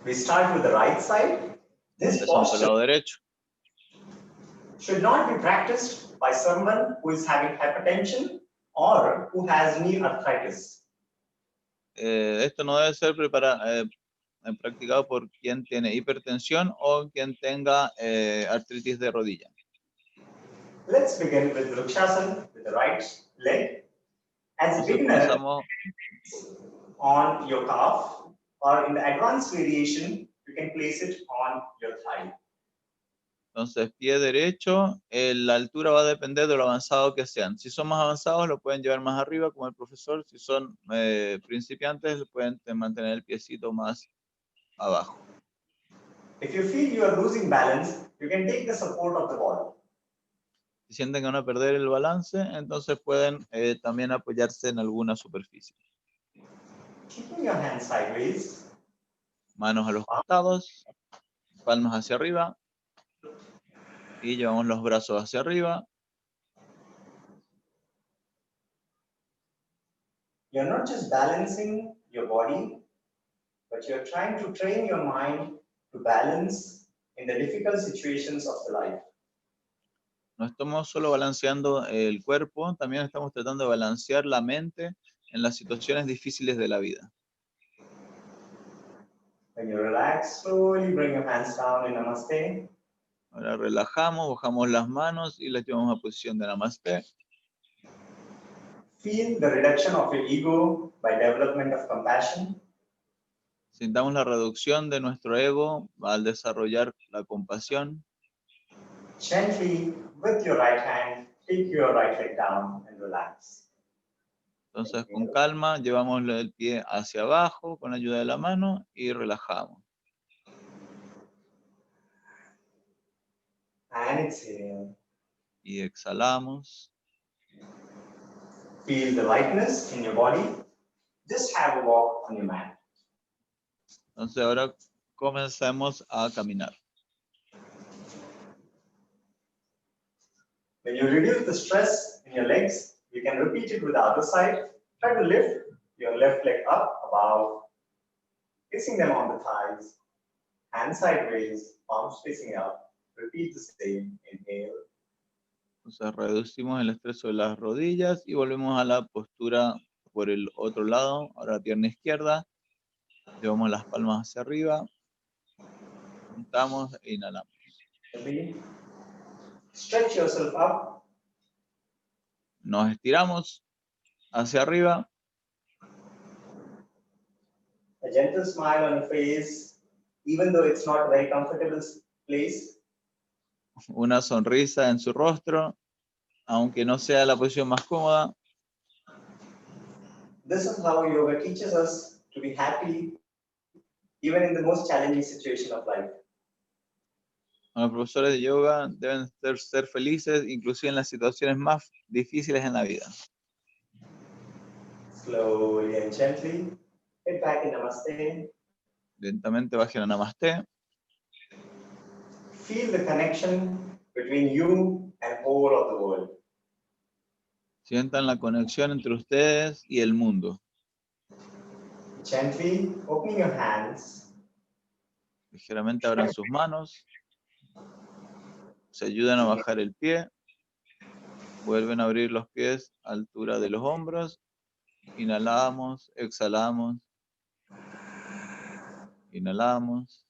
We start with the right side. This Empezamos por el posture lado derecho. should not be practiced by someone who is having hypertension or who has knee arthritis. Esto no debe ser practicado por quien tiene hipertensión o quien tenga artritis de rodilla. Let's begin with Vrikshasana with the right leg. As a Entonces beginner, comenzamos on your calf, or in the advanced variation, you can place it on your thigh. Entonces, pie derecho, la altura va a depender de lo avanzado que sean. Si son más avanzados, lo pueden llevar más arriba, como el profesor. Si son principiantes, pueden mantener el piecito más abajo. If you feel you are losing balance, you can take the support of the wall. Si sienten que van a perder el balance, entonces pueden también apoyarse en alguna superficie. Keeping your hands sideways, Manos a los costados, palmas hacia arriba. Y llevamos los brazos hacia arriba. you're not just balancing your body, but you're trying to train your mind to balance in the difficult situations of the life. No estamos solo balanceando el cuerpo, también estamos tratando de balancear la mente en las situaciones difíciles de la vida. When you relax, slowly bring your hands down in Namaste. Ahora relajamos, bajamos las manos y las llevamos a posición de Namaste. Feel the reduction of your ego by development of compassion. Sintamos la reducción de nuestro ego al desarrollar la compasión. Gently, with your right hand, take your right leg down and relax. Entonces, con calma, llevamos el pie hacia abajo con la ayuda de la mano y relajamos. And exhale. Y exhalamos. Feel the lightness in your body. Just have a walk on your mat. Entonces, ahora comencemos a caminar. When you reduce the stress in your legs, you can repeat it with the other side. Try to lift your left leg up above, kissing them on the thighs, hands sideways, palms facing up. Repeat the same. Inhale. Entonces, reducimos el estrés sobre las rodillas y volvemos a la postura por el otro lado. Ahora pierna izquierda. Llevamos las palmas hacia arriba. Juntamos e inhalamos. Stretch yourself up. Nos estiramos hacia arriba. A gentle smile on your face, even though it's not a very comfortable place. Una sonrisa en su rostro, aunque no sea la posición más cómoda. This is how yoga teaches us to be happy, even in the most challenging situation of life. Los profesores de yoga deben ser felices, inclusive en las situaciones más difíciles en la vida. Slowly and gently, get back in Namaste. Lentamente bajen a Namaste. Feel the connection between you and whole of the world. Sientan la conexión entre ustedes y el mundo. Gently opening your hands. Ligeramente abran sus manos. Se ayudan a bajar el pie. Vuelven a abrir los pies a altura de los hombros. Inhalamos, exhalamos. Inhalamos.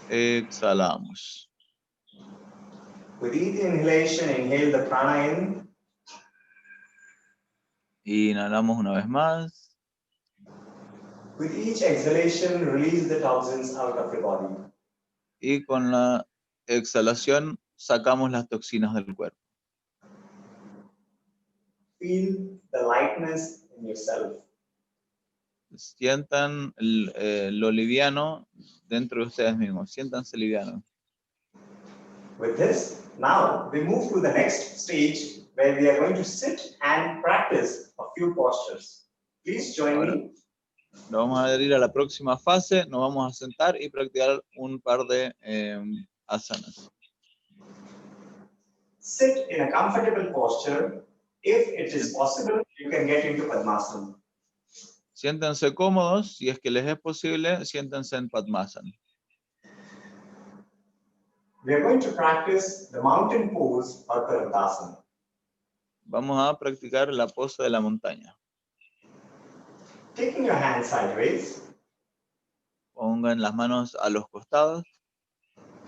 Exhalamos. With each inhalation, inhale the prana in. Inhalamos una vez más. With each exhalation, release the toxins out of your body. Y con la exhalación sacamos las toxinas del cuerpo. Feel the lightness in yourself. Sientan lo liviano dentro de ustedes mismos. Siéntanse livianos. With this, now we move to the next stage where we are going to sit and practice a few postures. Please join me. Nos vamos a ir a la próxima fase. Nos vamos a sentar y practicar un par de asanas. Sit in a comfortable posture. If it is possible, you can get into Padmasana. Siéntense cómodos, si es que les es posible, siéntense en Padmasana. We are going to practice the mountain pose or Parvatasana. Vamos a practicar la pose de la montaña. Taking your hands sideways, Pongan las manos a los costados,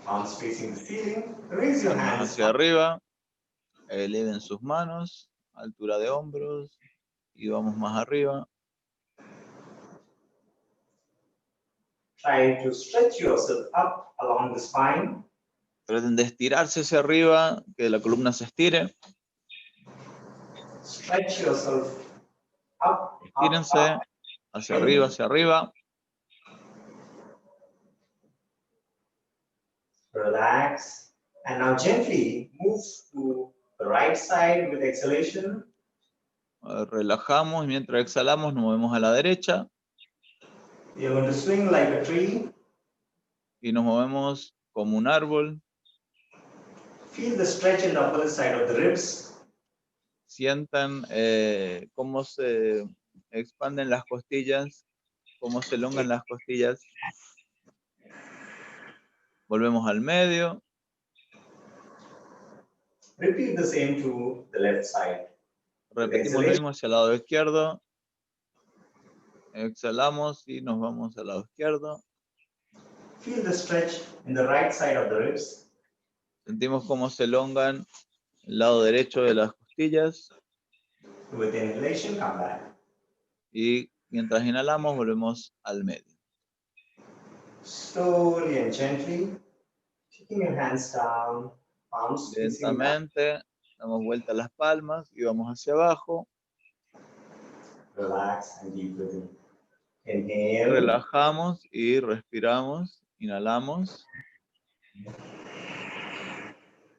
arms facing the ceiling, raise your manos hands hacia up. arriba, eleven sus manos, altura de hombros, y vamos más arriba. Try to stretch yourself up along the spine. Traten de estirarse hacia arriba, que la columna se estire. Stretch yourself up, up, Estírense up. hacia arriba, hacia arriba. Relax. And now gently move to the right side with exhalation. Relajamos y mientras exhalamos nos movemos a la derecha You're going to swing like a tree. y nos movemos como un árbol. Feel the stretch in the opposite side of the ribs. Sientan cómo se expanden las costillas, cómo se elongan las costillas. Volvemos al medio. Repeat the same to the left side. Repetimos lo mismo hacia el lado izquierdo. Exhalamos y nos vamos al lado izquierdo. Feel the stretch in the right side of the ribs. Sentimos cómo se elongan el lado derecho de las costillas. With inhalation, come back. Y mientras inhalamos, volvemos al medio. Slowly and gently, taking your hands down, palms facing down. Lentamente damos vuelta a las palmas y vamos hacia abajo. Relax and deep breathing. Inhale. Relajamos y respiramos. Inhalamos.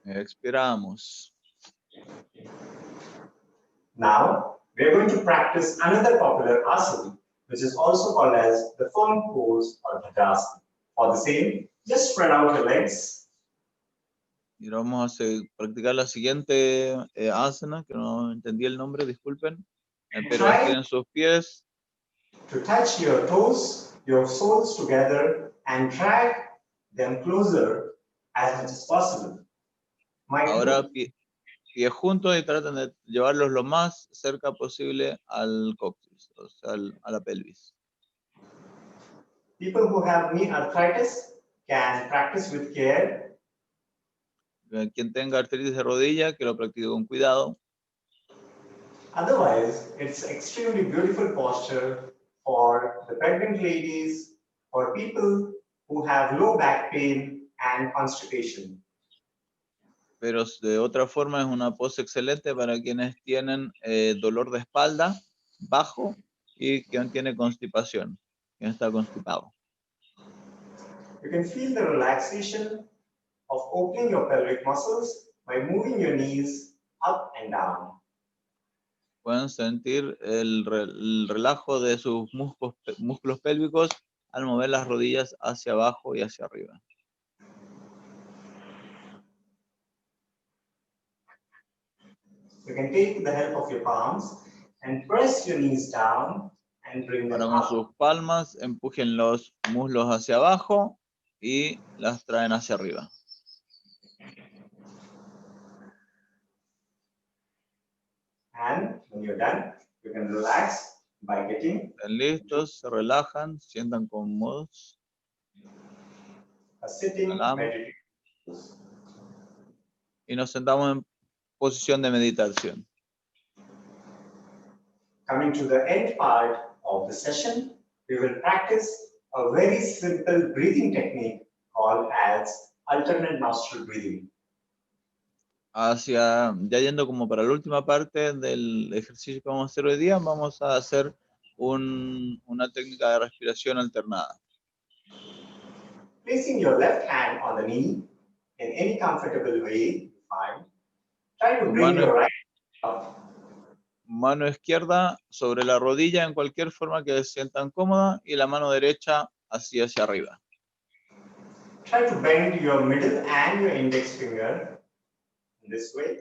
Expiramos. Now, we are going to practice another popular asana, which is also called as the firm pose or Bhadrasana. For the same, just spread out your legs. Y ahora vamos a practicar la siguiente asana, que no entendí el nombre, disculpen. Pero estiren sus pies. To touch your toes, your soles together, and drag them closer as much as possible. Ahora pies juntos y traten de llevarlos lo más cerca posible al coxis, o sea, a la pelvis. People who have knee arthritis can practice with care. Quien tenga artritis de rodilla, que lo practique con cuidado. Otherwise, it's extremely beautiful posture for the pregnant ladies, for people who have low back pain and constipation. Pero de otra forma es una pose excelente para quienes tienen dolor de espalda bajo y quien tiene constipación, quien está constipado. You can feel the relaxation of opening your pelvic muscles by moving your knees up and down. Pueden sentir el relajo de sus músculos pélvicos al mover las rodillas hacia abajo y hacia arriba. You can take the help of your palms and press your knees down and bring them Ahora con up. sus palmas empujen los muslos hacia abajo y las traen hacia arriba. And when you're done, you can relax by getting Están listos, se relajan, se sientan cómodos. a sitting Inhalamos. meditation. Y nos sentamos en posición de meditación. Coming to the end part of the session, we will practice a very simple breathing technique called as alternate nostril breathing. Ya yendo como para la última parte del ejercicio que vamos a hacer hoy día, vamos a hacer una técnica de respiración alternada. Placing your left hand on the knee in any comfortable way you find. Try to bring your right up. Mano izquierda sobre la rodilla en cualquier forma que se sientan cómoda y la mano derecha así hacia arriba. Try to bend your middle and your index finger in this way.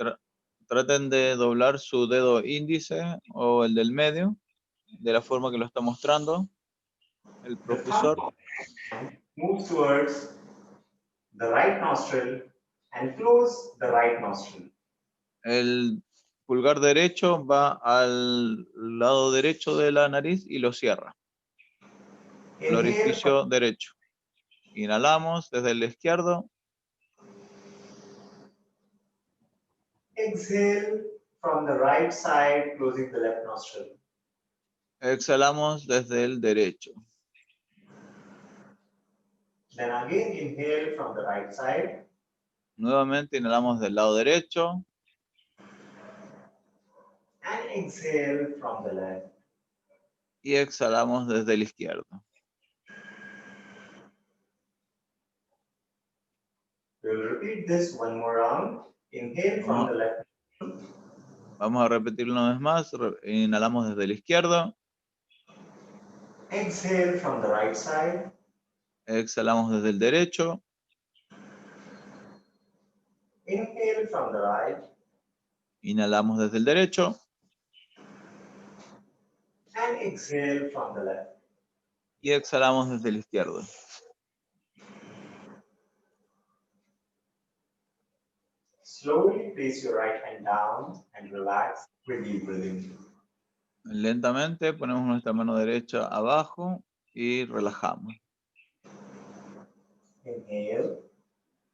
Traten de doblar su dedo índice o el del medio de la forma que lo está mostrando el profesor. Move towards the right nostril and close the right nostril. El pulgar derecho va al lado derecho de la nariz y lo cierra. El orificio derecho. Inhalamos desde el izquierdo. Exhale from the right side, closing the left nostril. Exhalamos desde el derecho. Then again inhale from the right side. Nuevamente inhalamos del lado derecho. And exhale from the left. Y exhalamos desde el izquierdo. We'll repeat this one more round. Inhale from the left. Vamos a repetirlo una vez más. Inhalamos desde el izquierdo. Exhale from the right side. Exhalamos desde el derecho. Inhale from the right. Inhalamos desde el derecho. And exhale from the left. Y exhalamos desde el izquierdo. Slowly place your right hand down and relax with deep breathing. Lentamente ponemos nuestra mano derecha abajo y relajamos. Inhale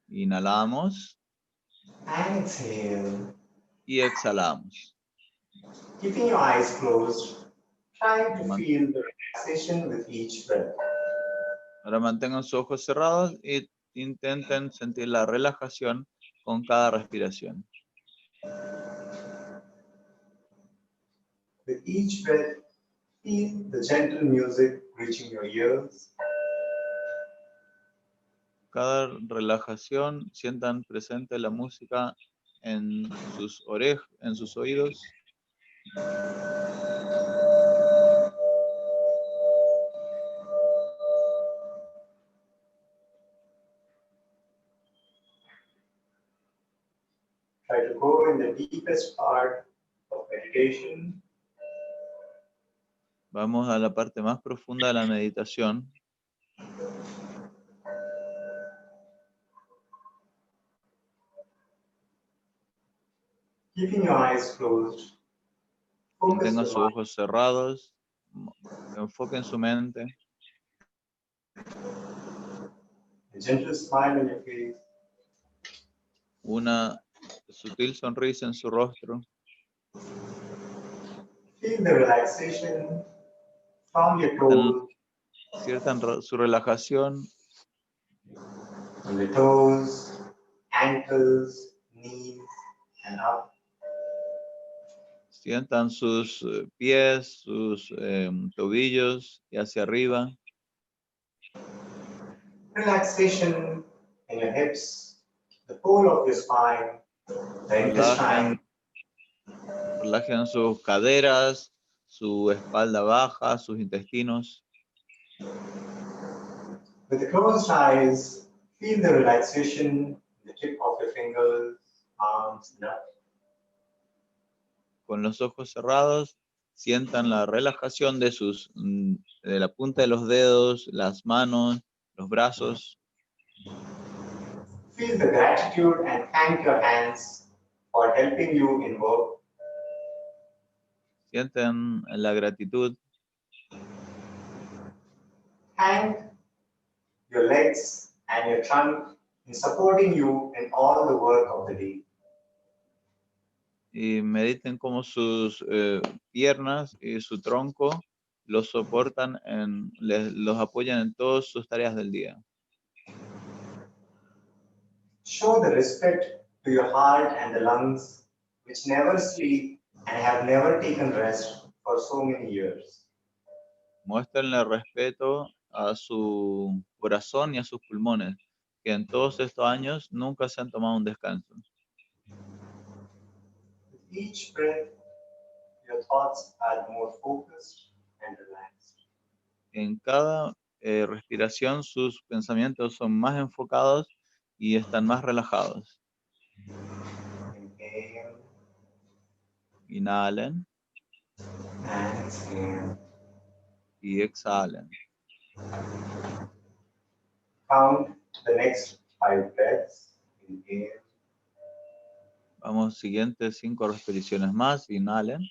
Inhalamos and exhale. y exhalamos. Keeping your eyes closed, try to feel the relaxation with each breath. Ahora mantengan sus ojos cerrados y intenten sentir la relajación con cada respiración. With each breath, feel the gentle music reaching your ears. Cada relajación sientan presente la música en sus en sus oídos. Try to go in the deepest part of meditation. Vamos a la parte más profunda de la meditación. Keeping your eyes closed, focus Mantengan your sus mind. ojos cerrados. Enfoquen su mente. A gentle smile on your face. Una sutil sonrisa en su rostro. Feel the relaxation from your toes, Sientan su relajación from the toes, ankles, knees, and up. Sientan sus pies, sus tobillos y hacia arriba. Relaxation in your hips, the whole of your spine, the intestine, Relajen sus caderas, su espalda baja, sus intestinos. with the closed eyes, feel the relaxation in the tip of your fingers, arms, and up. Con los ojos cerrados, sientan la relajación de de la punta de los dedos, las manos, los brazos. Feel the gratitude and thank your hands for helping you in work. Sienten la gratitud. Thank your legs and your trunk in supporting you in all the work of the day. Y mediten cómo sus piernas y su tronco los soportan, los apoyan en todas sus tareas del día. Show the respect to your heart and the lungs, which never sleep and have never taken rest for so many years. Muéstrenle respeto a su corazón y a sus pulmones, que en todos estos años nunca se han tomado un descanso. With each breath, your thoughts are more focused and relaxed. En cada respiración sus pensamientos son más enfocados y están más relajados. Inhale Inhalen and exhale. y exhalen. Count the next 5 breaths. Inhale Vamos, siguientes 5 respiraciones más. Inhalen.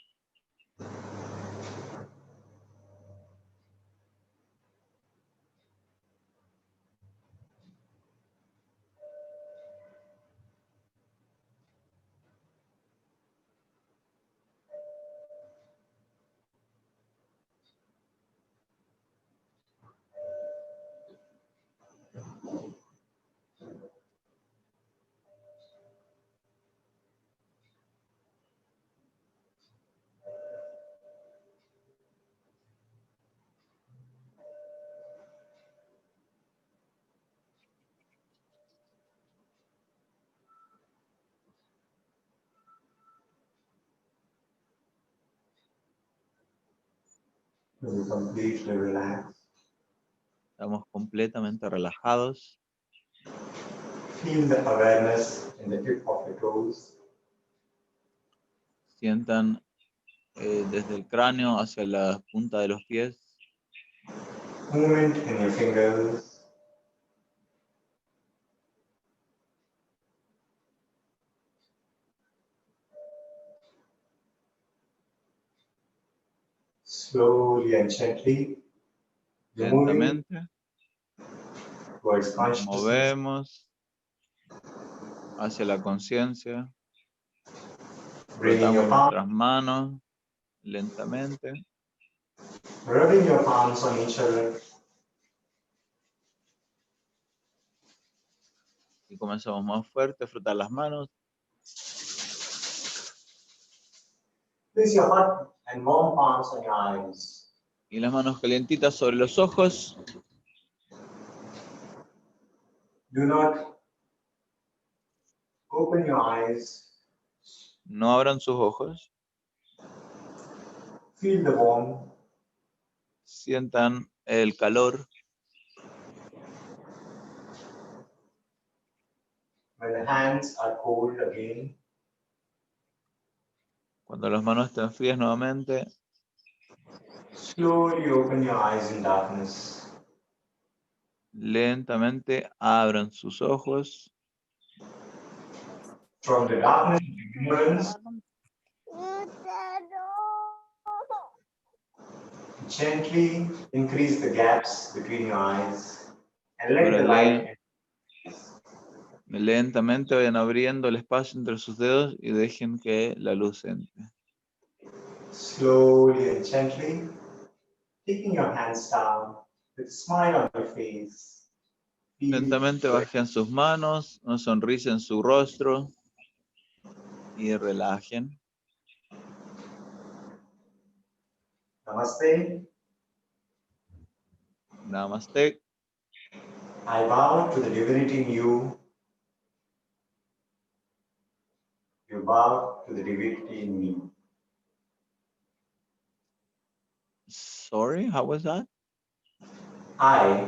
to be completely relaxed. Estamos completamente relajados. Feel the awareness in the tip of your toes. Sientan desde el cráneo hacia la punta de los pies. Movement in your fingers. Slowly and gently, you're moving Lentamente towards nos consciousness. movemos hacia la conciencia. Bringing Frotamos your palm, nuestras manos lentamente. rubbing your palms on each other. Y comenzamos más fuerte a frotar las manos. Place your hot and warm palms on your eyes. Y las manos calientitas sobre los ojos. Do not open your eyes. No abran sus ojos. Feel the warmth. Sientan el calor. When the hands are cold again, Cuando las manos estén frías nuevamente, slowly open your eyes in darkness. lentamente abran sus ojos. From the darkness of ignorance, gently increase the gaps between your eyes and let Ahora the light enter. lentamente vayan abriendo el espacio entre sus dedos y dejen que la luz entre. Slowly and gently, taking your hands down with a smile on your face. Feel Lentamente bajen sus manos, una sonrisa en su rostro y relajen. Namaste. Namaste. I bow to the divinity in you. You bow to the divinity in me. Sorry, how was that? I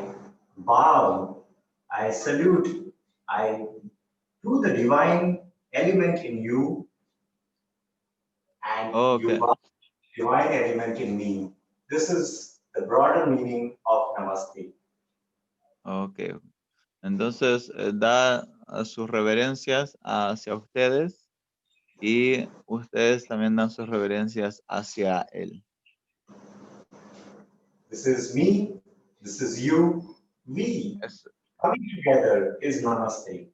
bow, I salute, I do the divine element in you, and Okay. you bow to the divine element in me. This is the broader meaning of Namaste. Ok. Entonces, da sus reverencias hacia ustedes y ustedes también dan sus reverencias hacia él. This is me, this is you, we. Es- Coming together is Namaste.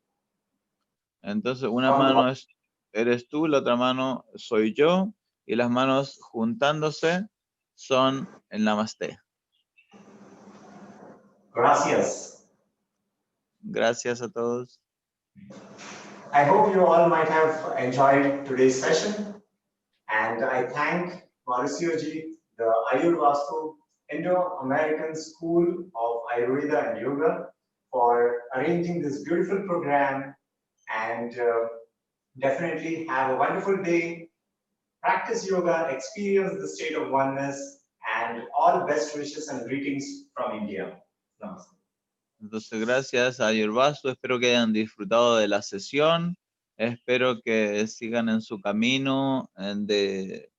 Entonces, una mano eres tú, la otra mano soy yo, y las manos juntándose son el Namaste. Gracias. Gracias a todos. I hope you all might have enjoyed today's session, and I thank Mauricio ji, the Ayurvastu Indo-American School of Ayurveda and Yoga, for arranging this beautiful program, and definitely have a wonderful day. Practice yoga, experience the state of oneness, and all best wishes and greetings from India. Namaste. Entonces, gracias a Ayurvastu. Espero que hayan disfrutado de la sesión. Espero que sigan en su camino de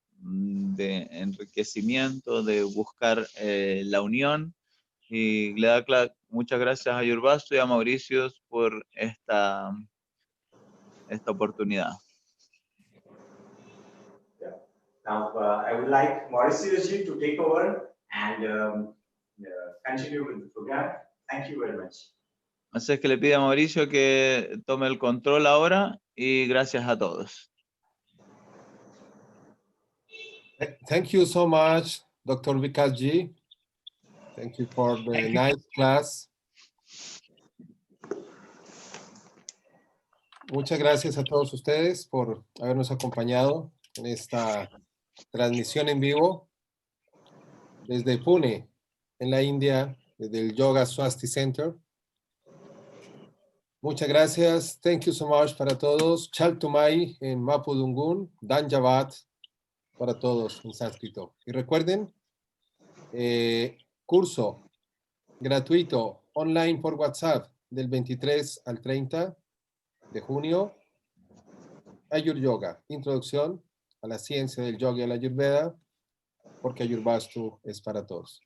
enriquecimiento, de buscar la unión. Y le da muchas gracias a Ayurvastu y a Mauricio por esta oportunidad. Now, I would like Mauricio ji to take over and continue with the program. Thank you very much. Así es que le pido a Mauricio que tome el control ahora y gracias a todos. Thank you so much, Dr. Vikas ji. Thank you for the nice class. Muchas gracias a todos ustedes por habernos acompañado en esta transmisión en vivo desde Pune, en la India, desde el Yoga Swasti Center. Muchas gracias. Thank you so much para todos. Chaltumai en Mapudungun, Danjavat para todos en sánscrito. Y recuerden, curso gratuito online por WhatsApp del 23 al 30 de junio. Ayuryoga, introducción a la ciencia del yoga y la Ayurveda, porque Ayurvastu es para todos.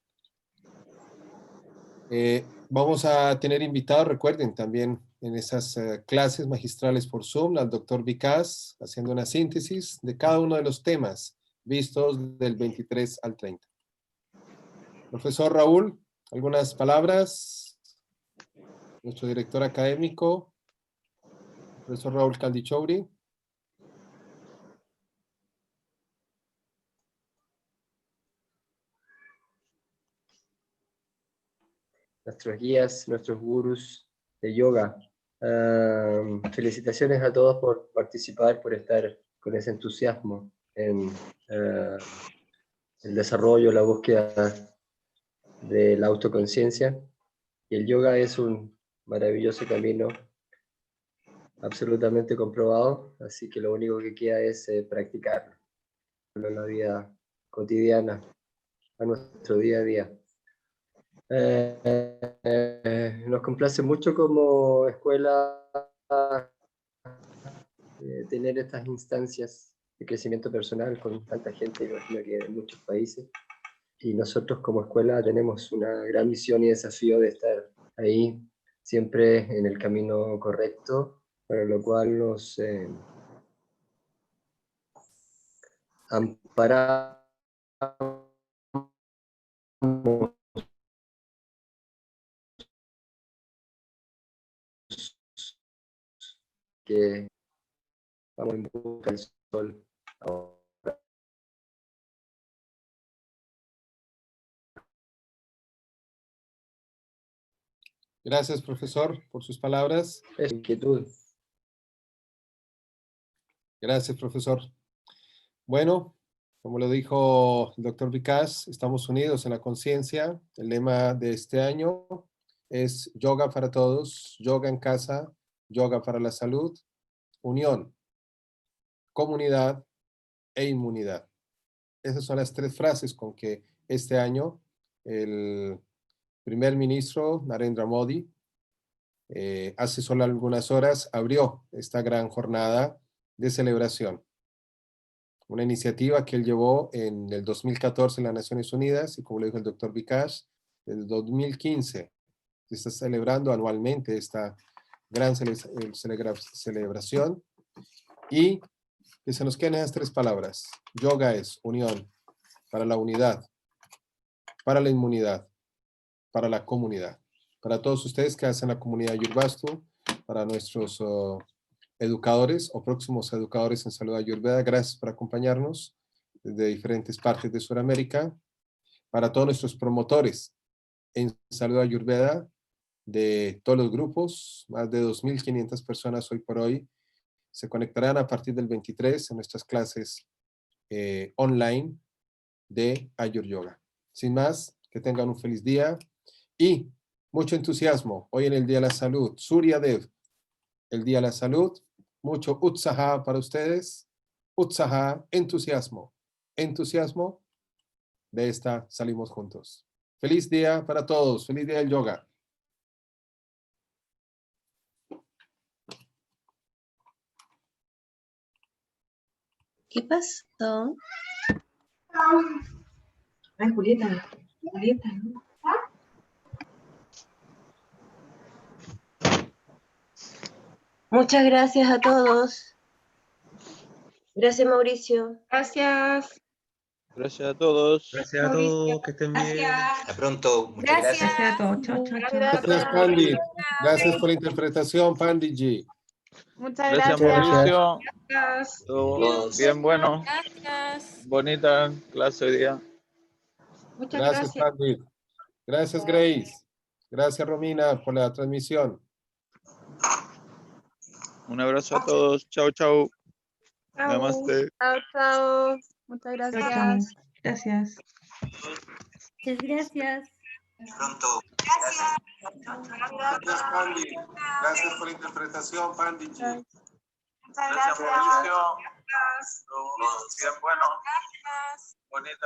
Vamos a tener invitados, recuerden, también en esas clases magistrales por Zoom, al doctor Vikas, haciendo una síntesis de cada uno de los temas vistos del 23 al 30. Profesor Raúl, algunas palabras. Nuestro director académico, profesor Raúl Caldichouri. Nuestros guías, nuestros gurús de yoga. Felicitaciones a todos por participar, por estar con ese entusiasmo en el desarrollo, la búsqueda de la autoconciencia. Y el yoga es un maravilloso camino, absolutamente comprobado, así que lo único que queda es practicarlo en la vida cotidiana, a nuestro día a día. Nos complace mucho como escuela tener estas instancias de crecimiento personal con tanta gente, imagino que en muchos países, y nosotros como escuela tenemos una gran misión y desafío de estar ahí siempre en el camino correcto, para lo cual nos amparamos que vamos en busca del sol ahora. Gracias, profesor, por sus palabras. Es inquietud. Gracias, profesor. Bueno, como lo dijo el doctor Vikas, estamos unidos en la conciencia. El lema de este año es yoga para todos, yoga en casa, yoga para la salud, unión, comunidad e inmunidad. Esas son las tres frases con que este año el primer ministro Narendra Modi hace solo algunas horas abrió esta gran jornada de celebración. Una iniciativa que él llevó en el 2014 en las Naciones Unidas y como lo dijo el doctor Vikas, en el 2015 se está celebrando anualmente esta gran celebración y que se nos queden esas tres palabras. Yoga es unión para la unidad, para la inmunidad, para la comunidad. Para todos ustedes que hacen la comunidad Ayurvastu, para nuestros educadores o próximos educadores en salud ayurveda, gracias por acompañarnos desde diferentes partes de Sudamérica. Para todos nuestros promotores en salud ayurveda de todos los grupos, más de 2.500 personas hoy por hoy se conectarán a partir del 23 en nuestras clases online de Ayuryoga. Sin más, que tengan un feliz día y mucho entusiasmo hoy en el Día de la Salud. Surya Dev, el Día de la Salud. Mucho utsaha para ustedes. Utsaha, entusiasmo. Entusiasmo. De esta salimos juntos. Feliz día para todos. Feliz día del yoga. ¿Qué pasó? Ay, Julieta, ¿no? Muchas gracias a todos. Gracias, Mauricio. Gracias. Gracias a todos. Gracias a todos, que estén bien. Hasta pronto. Muchas gracias. Gracias a todos. Chao, chao, chao. Gracias, Pandit. Gracias por la interpretación, Panditji. Muchas Gracias, gracias. Mauricio. Gracias. Todo bien bueno. Gracias. Bonita clase hoy día. Muchas Gracias, gracias. Pandit. Gracias, Grace. Gracias, Romina, por la transmisión. Un abrazo a todos. Chau, chau. Chao. Namaste. Chao, chao. Muchas Chao, gracias. chao. Gracias. Muchas gracias. Pronto. Gracias, Pandit. Gracias por la interpretación, Panditji. Gracias, Mauricio. Todo bien bueno. Bonita.